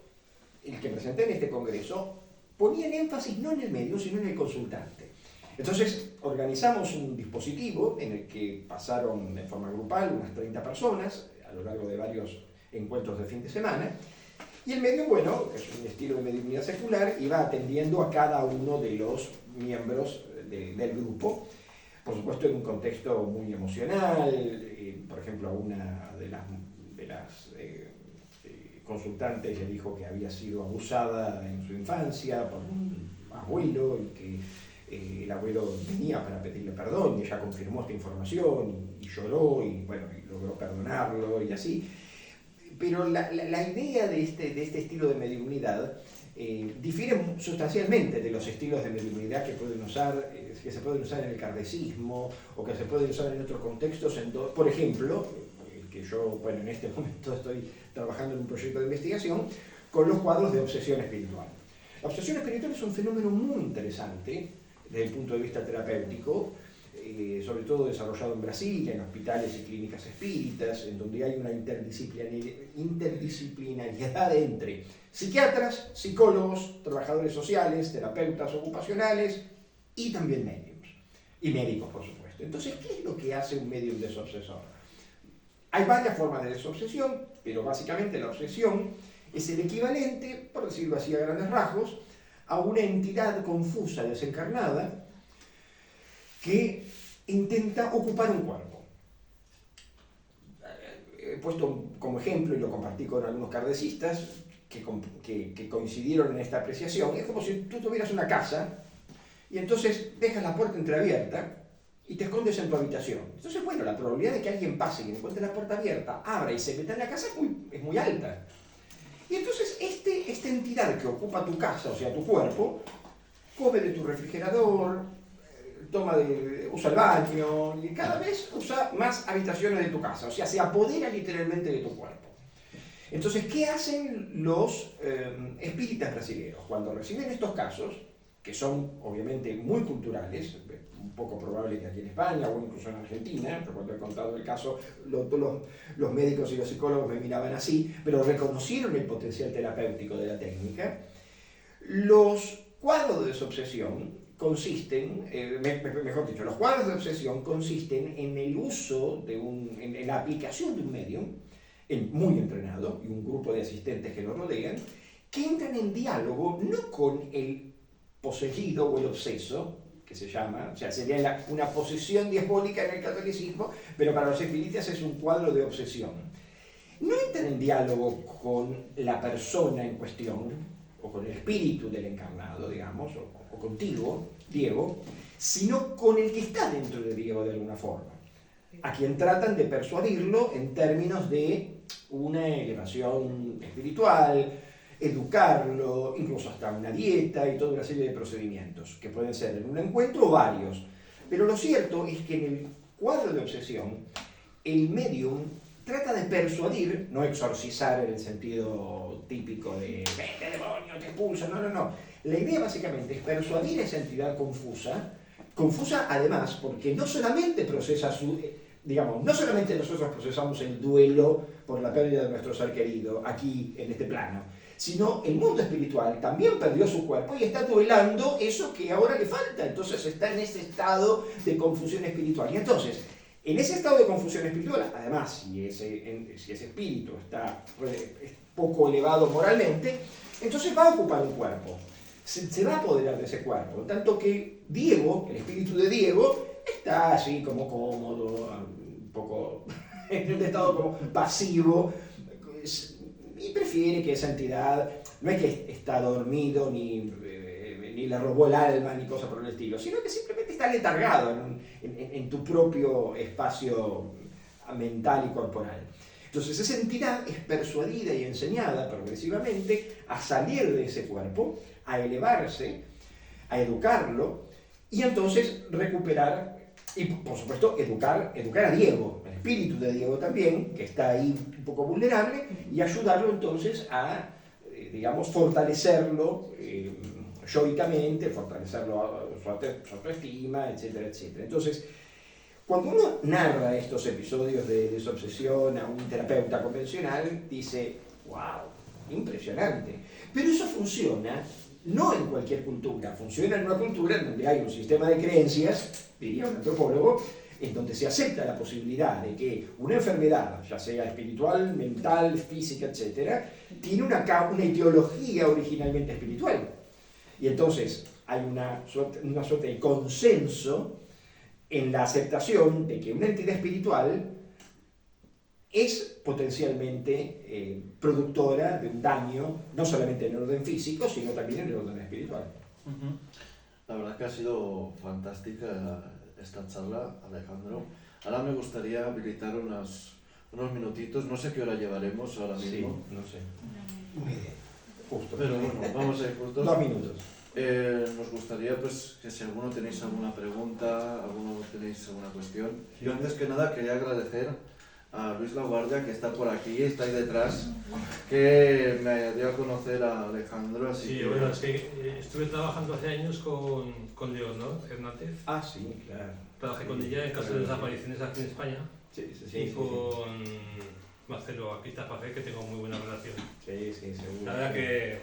el que presenté en este congreso, ponía el énfasis no en el medium, sino en el consultante. Entonces, organizamos un dispositivo en el que pasaron de forma grupal unas 30 personas a lo largo de varios encuentros de fin de semana, y el medium, bueno, que es un estilo de mediunidad secular, iba atendiendo a cada uno de los miembros del grupo, por supuesto en un contexto muy emocional. Por ejemplo, a una de las consultantes le dijo que había sido abusada en su infancia por un abuelo y que el abuelo venía para pedirle perdón, y ella confirmó esta información y lloró y bueno, y logró perdonarlo y así. Pero la idea de este estilo de mediunidad difiere sustancialmente de los estilos de mediunidad que se pueden usar en el kardecismo o que se pueden usar en otros contextos. Por ejemplo, que yo, bueno, en este momento estoy trabajando en un proyecto de investigación con los cuadros de obsesión espiritual. La obsesión espiritual es un fenómeno muy interesante desde el punto de vista terapéutico, sobre todo desarrollado en Brasil, en hospitales y clínicas espíritas, en donde hay una interdisciplinariedad entre psiquiatras, psicólogos, trabajadores sociales, terapeutas ocupacionales y también médicos. Y médicos, por supuesto. Entonces, ¿qué es lo que hace un medium desobsesor? Hay varias formas de desobsesión, pero básicamente la obsesión es el equivalente, por decirlo así a grandes rasgos, a una entidad confusa, desencarnada, que intenta ocupar un cuerpo. He puesto como ejemplo, y lo compartí con algunos kardecistas que coincidieron en esta apreciación, es como si tú tuvieras una casa y entonces dejas la puerta entreabierta y te escondes en tu habitación. Entonces, bueno, la probabilidad de que alguien pase y encuentre la puerta abierta, abra y se meta en la casa es muy alta. Y entonces esta entidad que ocupa tu casa, o sea, tu cuerpo, come de tu refrigerador, usa el baño, y cada vez usa más habitaciones de tu casa, o sea, se apodera literalmente de tu cuerpo. Entonces, ¿qué hacen los espíritas brasileños cuando reciben estos casos, que son obviamente muy culturales, un poco probable que aquí en España o incluso en Argentina? Yo cuando he contado el caso, los médicos y los psicólogos me miraban así, pero reconocieron el potencial terapéutico de la técnica. Los cuadros de desobsesión consisten, mejor dicho, los cuadros de obsesión consisten en el uso en la aplicación de un medium muy entrenado y un grupo de asistentes que lo rodean, que entran en diálogo no con el poseído o el obseso, que se llama, o sea, sería una posesión diabólica en el catolicismo, pero para los espiritistas es un cuadro de obsesión. No entran en diálogo con la persona en cuestión, o con el espíritu del encarnado, digamos, o contigo, Diego, sino con el que está dentro de Diego de alguna forma, a quien tratan de persuadirlo en términos de una elevación espiritual, educarlo, incluso hasta una dieta y toda una serie de procedimientos que pueden ser en un encuentro o varios. Pero lo cierto es que en el cuadro de obsesión, el medium trata de persuadir, no exorcizar en el sentido típico de vete demonio, te expulso, no. La idea básicamente es persuadir a esa entidad confusa además porque no solamente procesa no solamente nosotros procesamos el duelo por la pérdida de nuestro ser querido aquí en este plano, sino el mundo espiritual también perdió su cuerpo y está duelando eso que ahora le falta. Entonces está en ese estado de confusión espiritual. Y entonces, en ese estado de confusión espiritual, además, si ese espíritu está poco elevado moralmente, entonces va a ocupar un cuerpo. Se va a apoderar de ese cuerpo. Tanto que Diego, el espíritu de Diego, está así como cómodo, un poco en un estado como pasivo, y prefiere que esa entidad, no es que está dormido ni le robó el alma ni cosa por el estilo, sino que simplemente está letargado en tu propio espacio mental y corporal. Entonces esa entidad es persuadida y enseñada progresivamente a salir de ese cuerpo, a elevarse, a educarlo y entonces recuperar y por supuesto educar a Diego, el espíritu de Diego también, que está ahí un poco vulnerable, y ayudarlo entonces a, fortalecerlo yoicamente, fortalecerlo su autoestima, etcétera, etcétera. Entonces, cuando uno narra estos episodios de desobsesión a un terapeuta convencional, dice, wow, impresionante. Pero eso funciona no en cualquier cultura, funciona en una cultura en donde hay un sistema de creencias, diría un antropólogo, en donde se acepta la posibilidad de que una enfermedad, ya sea espiritual, mental, física, etc., tiene una etiología originalmente espiritual. Y entonces hay una suerte de consenso en la aceptación de que una entidad espiritual es potencialmente productora de un daño, no solamente en el orden físico, sino también en el orden espiritual. La verdad que ha sido fantástica esta charla, Alejandro. Ahora me gustaría habilitar unos minutitos, no sé qué hora llevaremos ahora mismo. Sí, no sé. Justo. Pero bueno, vamos a ir justos. 2 minutos. Nos gustaría pues que si alguno tenéis alguna pregunta, alguno tenéis alguna cuestión. Yo antes que nada quería agradecer a Luis Laguardia, que está por aquí, está ahí detrás, que me dio a conocer a Alejandro. Así sí, que... bueno, es que estuve trabajando hace años con Leonor Hernández. Ah, sí, claro. Trabajé con ella en caso de desapariciones aquí en España. Sí, y con Marcelo Aquita-Pafé, que tengo muy buena relación. Sí, seguro. La verdad que...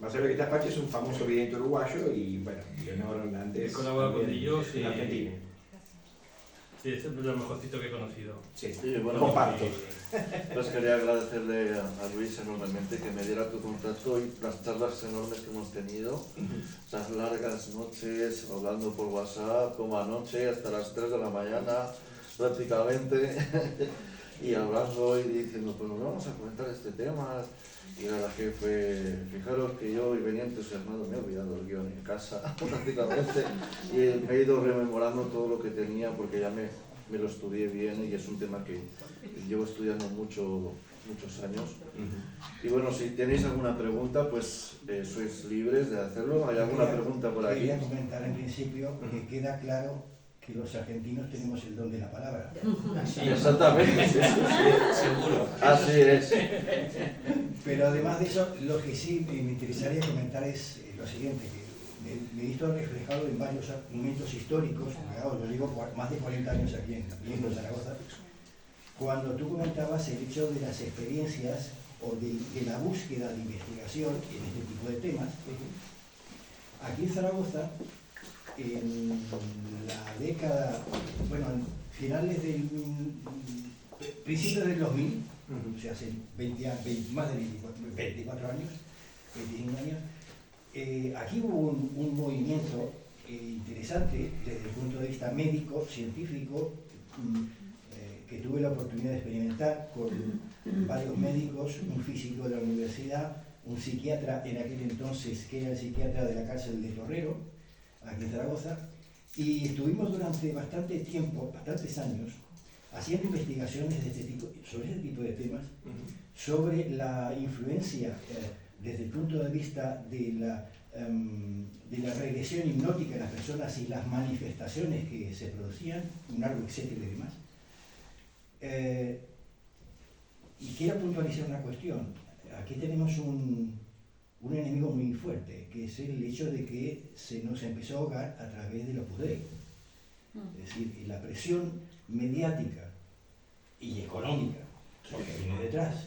Marcelo Aquita-Pafé es un famoso vidente uruguayo y, bueno, Leonor Hernández. He colaborado con ellos en Argentina. Sí, es lo mejorcito que he conocido. Sí, bueno, comparto. Pues quería agradecerle a Luis enormemente que me diera tu contacto y las charlas enormes que hemos tenido, esas largas noches hablando por WhatsApp, como anoche hasta las 3 de la mañana prácticamente, y hablando y diciendo, pues nos vamos a comentar este tema. Y la verdad que fue, fijaros que yo hoy venía entusiasmado, me he olvidado el guión en casa prácticamente, y me he ido rememorando todo lo que tenía porque ya me lo estudié bien y es un tema que llevo estudiando muchos años. Y bueno, si tenéis alguna pregunta, pues sois libres de hacerlo. ¿Hay alguna pregunta por aquí? Quería comentar en principio que queda claro que los argentinos tenemos el don de la palabra. Sí, exactamente, sí, seguro. Así es. Pero además de eso, lo que sí me interesaría comentar es lo siguiente, que me he visto reflejado en varios momentos históricos, yo llevo más de 40 años aquí en Zaragoza, cuando tú comentabas el hecho de las experiencias o de la búsqueda de investigación en este tipo de temas. Aquí en Zaragoza, en la década, en finales del principios del 2000, o sea, hace más de 24 años, 25 años, aquí hubo un movimiento interesante desde el punto de vista médico, científico, que tuve la oportunidad de experimentar con varios médicos, un físico de la universidad, un psiquiatra en aquel entonces que era el psiquiatra de la cárcel de Torrero, aquí en Zaragoza, Y estuvimos durante bastante tiempo, bastantes años, haciendo investigaciones de sobre este tipo de temas, sobre la influencia desde el punto de vista de la regresión hipnótica en las personas y las manifestaciones que se producían, un largo etcétera y demás. Y quiero puntualizar una cuestión. Aquí tenemos un enemigo muy fuerte, que es el hecho de que se nos empezó a ahogar a través del Opus Dei. Es decir, la presión mediática y económica que viene detrás,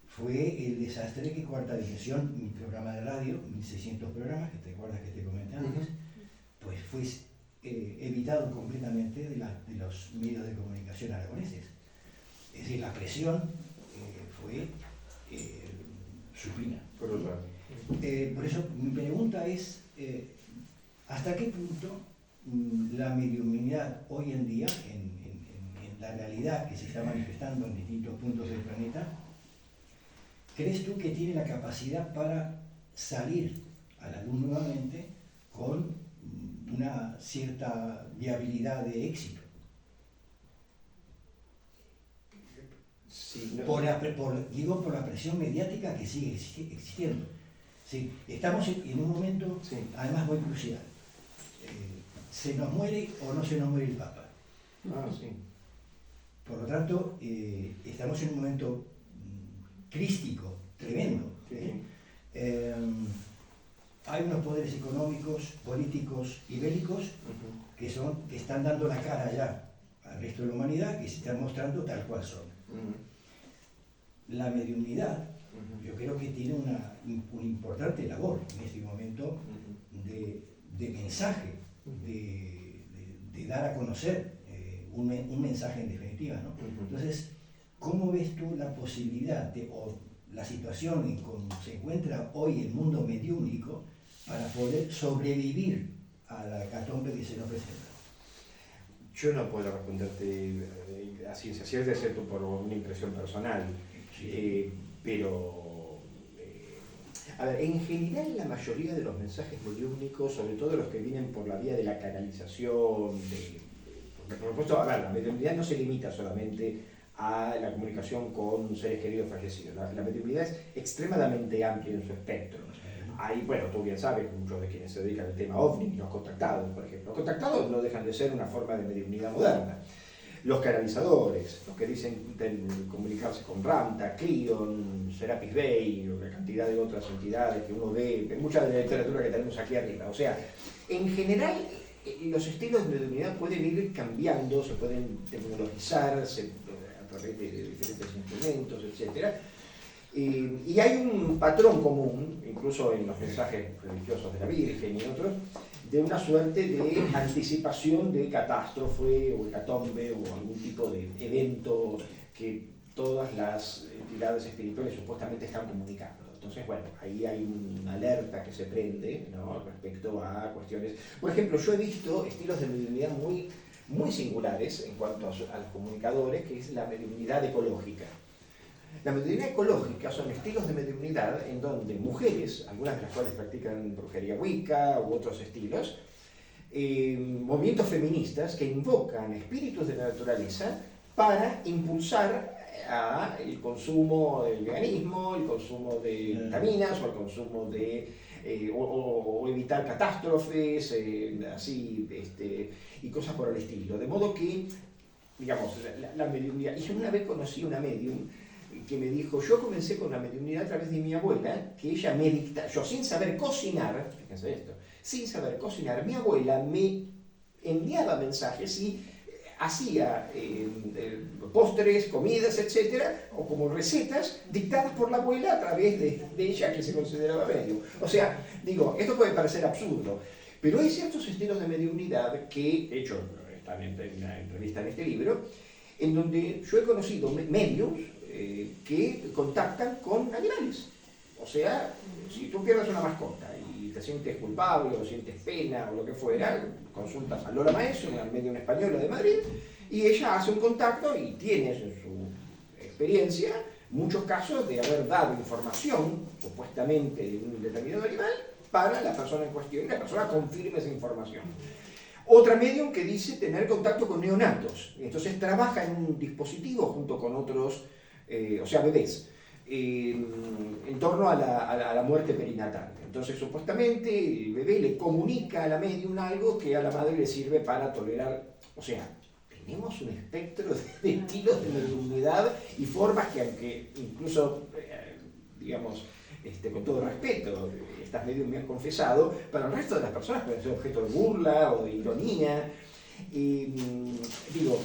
fue el desastre que Cuarta Dimensión, mi programa de radio, 1600 programas, que te acuerdas que te comenté antes, pues fue evitado completamente de los medios de comunicación aragoneses. Es decir, la presión fue supina. Por eso mi pregunta es, ¿hasta qué punto la mediunidad hoy en día, en la realidad que se está manifestando en distintos puntos del planeta, crees tú que tiene la capacidad para salir a la luz nuevamente con una cierta viabilidad de éxito? Sí, no. Digo por la presión mediática que sigue existiendo. Sí, estamos en un momento, sí, además muy crucial. ¿Se nos muere o no se nos muere el Papa? Sí. Por lo tanto, estamos en un momento crístico, tremendo. Sí. Hay unos poderes económicos, políticos y bélicos que están dando la cara ya al resto de la humanidad, que se están mostrando tal cual son. La mediunidad, yo creo que tiene una importante labor en este momento de mensaje, de dar a conocer un mensaje en definitiva, ¿no? Entonces, ¿cómo ves tú la posibilidad o la situación en cómo se encuentra hoy el mundo mediúnico para poder sobrevivir a la hecatombe que se nos presenta? Yo no puedo responderte a ciencia cierta, excepto por una impresión personal, pero a ver, en general la mayoría de los mensajes mediúnicos, sobre todo los que vienen por la vía de la canalización, por supuesto, a ver, la mediunidad no se limita solamente a la comunicación con seres queridos fallecidos, la mediunidad es extremadamente amplia en su espectro. Hay, bueno, tú bien sabes, muchos de quienes se dedican al tema OVNI, los contactados, por ejemplo. Los contactados no dejan de ser una forma de mediunidad moderna. Los canalizadores, los que dicen comunicarse con Ramta, Clion, Serapis Bay, o la cantidad de otras entidades que uno ve en mucha de la literatura que tenemos aquí arriba. O sea, en general, los estilos de mediunidad pueden ir cambiando, se pueden tecnologizar a través de diferentes instrumentos, etc. Y hay un patrón común, incluso en los mensajes religiosos de la Virgen y otros, de una suerte de anticipación de catástrofe o hecatombe o algún tipo de evento que todas las entidades espirituales supuestamente están comunicando. Entonces, bueno, ahí hay una alerta que se prende, ¿no?, respecto a cuestiones. Por ejemplo, yo he visto estilos de mediunidad muy singulares en cuanto a los comunicadores, que es la mediunidad ecológica. La mediunidad ecológica son estilos de mediunidad en donde mujeres, algunas de las cuales practican brujería wicca u otros estilos, movimientos feministas que invocan espíritus de la naturaleza para impulsar el consumo del veganismo, el consumo de vitaminas o el consumo de o evitar catástrofes, y cosas por el estilo. De modo que, digamos, la mediunidad. Y yo una vez conocí una medium que me dijo, yo comencé con la mediunidad a través de mi abuela, que ella me dictaba, yo sin saber cocinar, fíjense esto, sin saber cocinar, mi abuela me enviaba mensajes y hacía postres, comidas, etcétera, o como recetas dictadas por la abuela a través de ella, que se consideraba medium. O sea, digo, esto puede parecer absurdo, pero hay ciertos estilos de mediunidad que, de hecho, están en una entrevista en este libro, en donde yo he conocido mediums que contactan con animales. O sea, si tú pierdes una mascota y te sientes culpable o sientes pena o lo que fuera, consultas a Lola Maestro, una medium española de Madrid, y ella hace un contacto y tienes en su experiencia muchos casos de haber dado información, supuestamente de un determinado animal, para la persona en cuestión, y la persona confirma esa información. Otra medium que dice tener contacto con neonatos. Entonces trabaja en un dispositivo junto con otros, o sea, bebés, en torno a la muerte perinatal. Entonces, supuestamente, el bebé le comunica a la medium algo que a la madre le sirve para tolerar. O sea, tenemos un espectro de estilos de mediunidad y formas que, aunque incluso, digamos, con todo respeto, estas medium me han confesado, para el resto de las personas pueden ser objeto de burla o de ironía. Digo,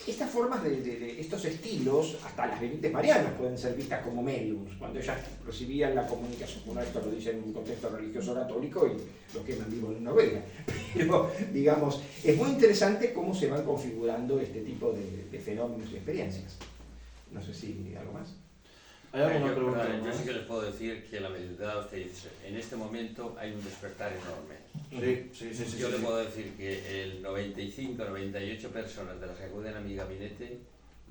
estas formas estos estilos, hasta las benditas marianas pueden ser vistas como mediums, cuando ellas recibían la comunicación. Bueno, esto lo dicen en un contexto religioso católico y lo queman vivo en Noruega. Pero, digamos, es muy interesante cómo se van configurando este tipo de fenómenos y experiencias. No sé si algo más. ¿Hay alguna pregunta Yo más? sí que les puedo decir que la mediunidad, usted dice, en este momento hay un despertar enorme. Sí. Yo le puedo decir que el 95-98 personas de las que acuden a mi gabinete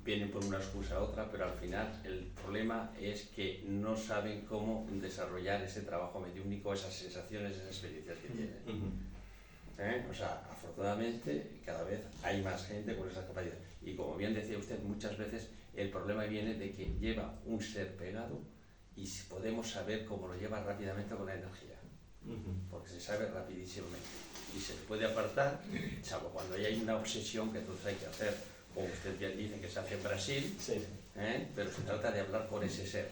vienen por una excusa u otra, pero al final el problema es que no saben cómo desarrollar ese trabajo mediúnico, esas sensaciones, esas experiencias que tienen. O sea, afortunadamente cada vez hay más gente con esas capacidades. Y como bien decía usted, muchas veces el problema viene de que lleva un ser pegado y podemos saber cómo lo lleva rápidamente con la energía. Porque se sabe rapidísimamente. Y se le puede apartar, salvo cuando hay una obsesión que entonces hay que hacer, como usted bien dice, que se hace en Brasil, pero se trata de hablar con ese ser.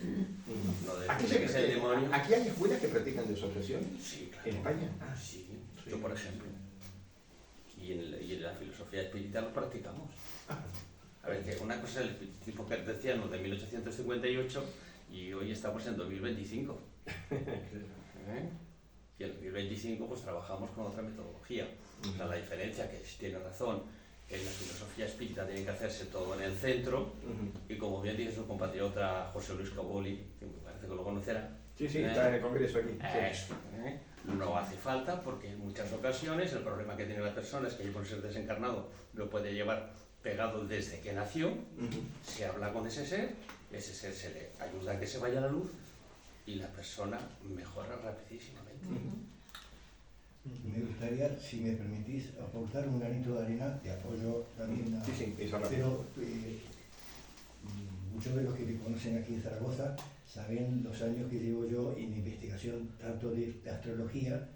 No de decir que es el demonio. ¿Aquí hay escuelas que practican desobsesión? Sí, claro. ¿En España? Sí, yo por ejemplo. Y en la filosofía espírita lo practicamos. A ver, que una cosa es el tipo cartesiano de 1858 y hoy estamos en 2025. Y en 2025 pues trabajamos con otra metodología. O sea, la diferencia, que tiene razón, en la filosofía espírita tiene que hacerse todo en el centro, y como bien dice su compatriota José Luis Coboli, que me parece que lo conocerá. Sí, está en el Congreso aquí. Eso, no hace falta, porque en muchas ocasiones el problema que tiene la persona es que por ser desencarnado lo puede llevar pegado desde que nació. Se habla con ese ser se le ayuda a que se vaya a la luz y la persona mejora rapidísimamente. Me gustaría, si me permitís, aportar un granito de arena de apoyo también a... Sí, eso rápido. Pero muchos de los que me conocen aquí en Zaragoza saben los años que llevo yo en investigación tanto de astrología,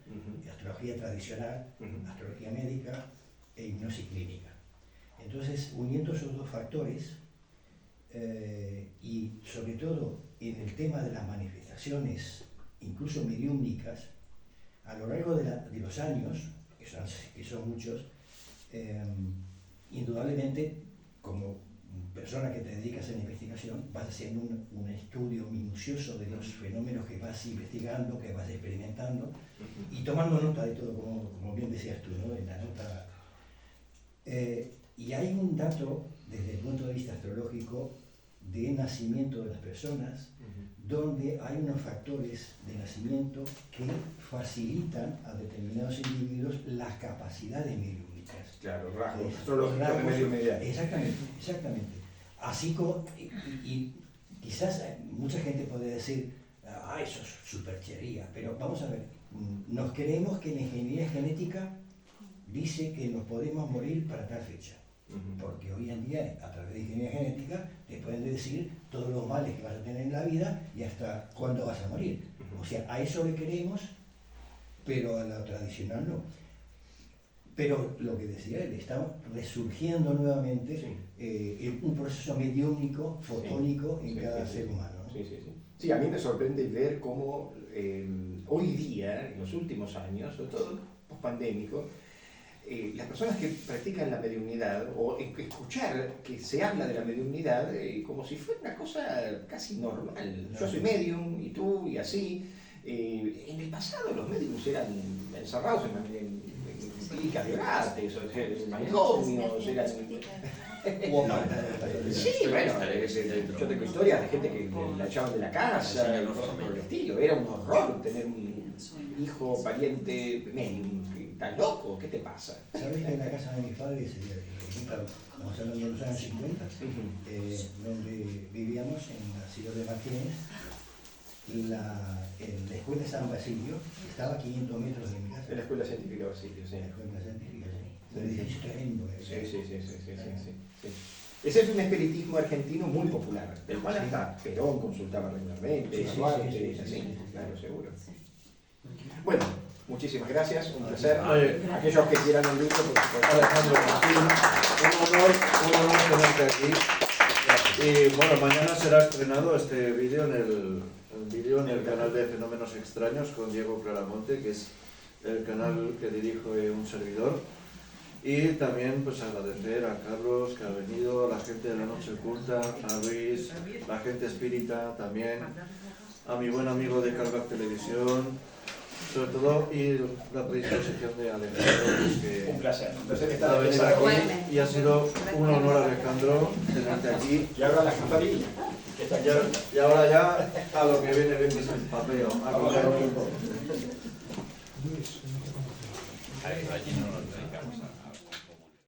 de astrología tradicional, astrología médica e hipnosis clínica. Entonces, uniendo esos dos factores, y sobre todo en el tema de las manifestaciones, incluso mediúmnicas, a lo largo de los años, que son muchos, indudablemente, como persona que te dedicas a la investigación, vas haciendo un estudio minucioso de los fenómenos que vas investigando, que vas experimentando, y tomando nota de todo, como bien decías tú, ¿no? En la nota. Y hay un dato, desde el punto de vista astrológico, de nacimiento de las personas, donde hay unos factores de nacimiento que facilitan a determinados individuos las capacidades mediúmnicas. Claro, rasgos astrológicos de mediunidad. Exactamente. Así como, y quizás mucha gente puede decir, eso es superchería, pero vamos a ver, nos creemos que la ingeniería genética dice que nos podemos morir para tal fecha. Porque hoy en día, a través de ingeniería genética, te pueden decir todos los males que vas a tener en la vida y hasta cuándo vas a morir. O sea, a eso le creemos, pero a la tradicional no. Pero lo que decía él, está resurgiendo nuevamente un proceso mediúnico, fotónico en cada ser humano, ¿no? Sí, a mí me sorprende ver cómo hoy día, en los últimos años, sobre todo post-pandémico, las personas que practican la mediunidad, o escuchar que se habla de la mediunidad como si fuera una cosa casi normal. Yo soy medium, y tú, y así. En el pasado los mediums eran encerrados en clínicas de orates, en manicomios, eran... Sí, bueno, yo tengo historias de gente que la echaban de la casa, y cosas por el estilo. Era un horror tener un hijo, pariente medium. ¿Estás loco? ¿Qué te pasa? ¿Sabes que en la casa de mis padres, estamos hablando de los años 50, donde vivíamos en la ciudad de Martínez, la escuela de San Basilio estaba a 500 metros de mi casa? En la escuela científica Basilio, sí. La escuela científica, sí. Un edificio tremendo. Sí. Ese es un espiritismo argentino muy popular, del cual hasta Perón consultaba regularmente, Sí. claro, seguro. Bueno, muchísimas gracias, un placer. Oye, Aquellos que quieran un libro, por supuesto. Alejandro, un honor tenerte aquí. Y bueno, mañana será estrenado este vídeo en el canal de Fenómenos Extraños con Diego Claramonte, que es el canal que dirijo un servidor. Y también pues agradecer a Carlos que ha venido, a la gente de la Noche Oculta, a Luis, la gente espírita también, a mi buen amigo de Carbac Televisión, sobre todo, y la predisposición de Alejandro, pues, que Un placer ha estar venido aquí, y ha sido un honor, Alejandro, tenerte aquí. Y ahora la campanilla. Y ahora ya a lo que viene, que es el papeo. Allí no nos dedicamos a...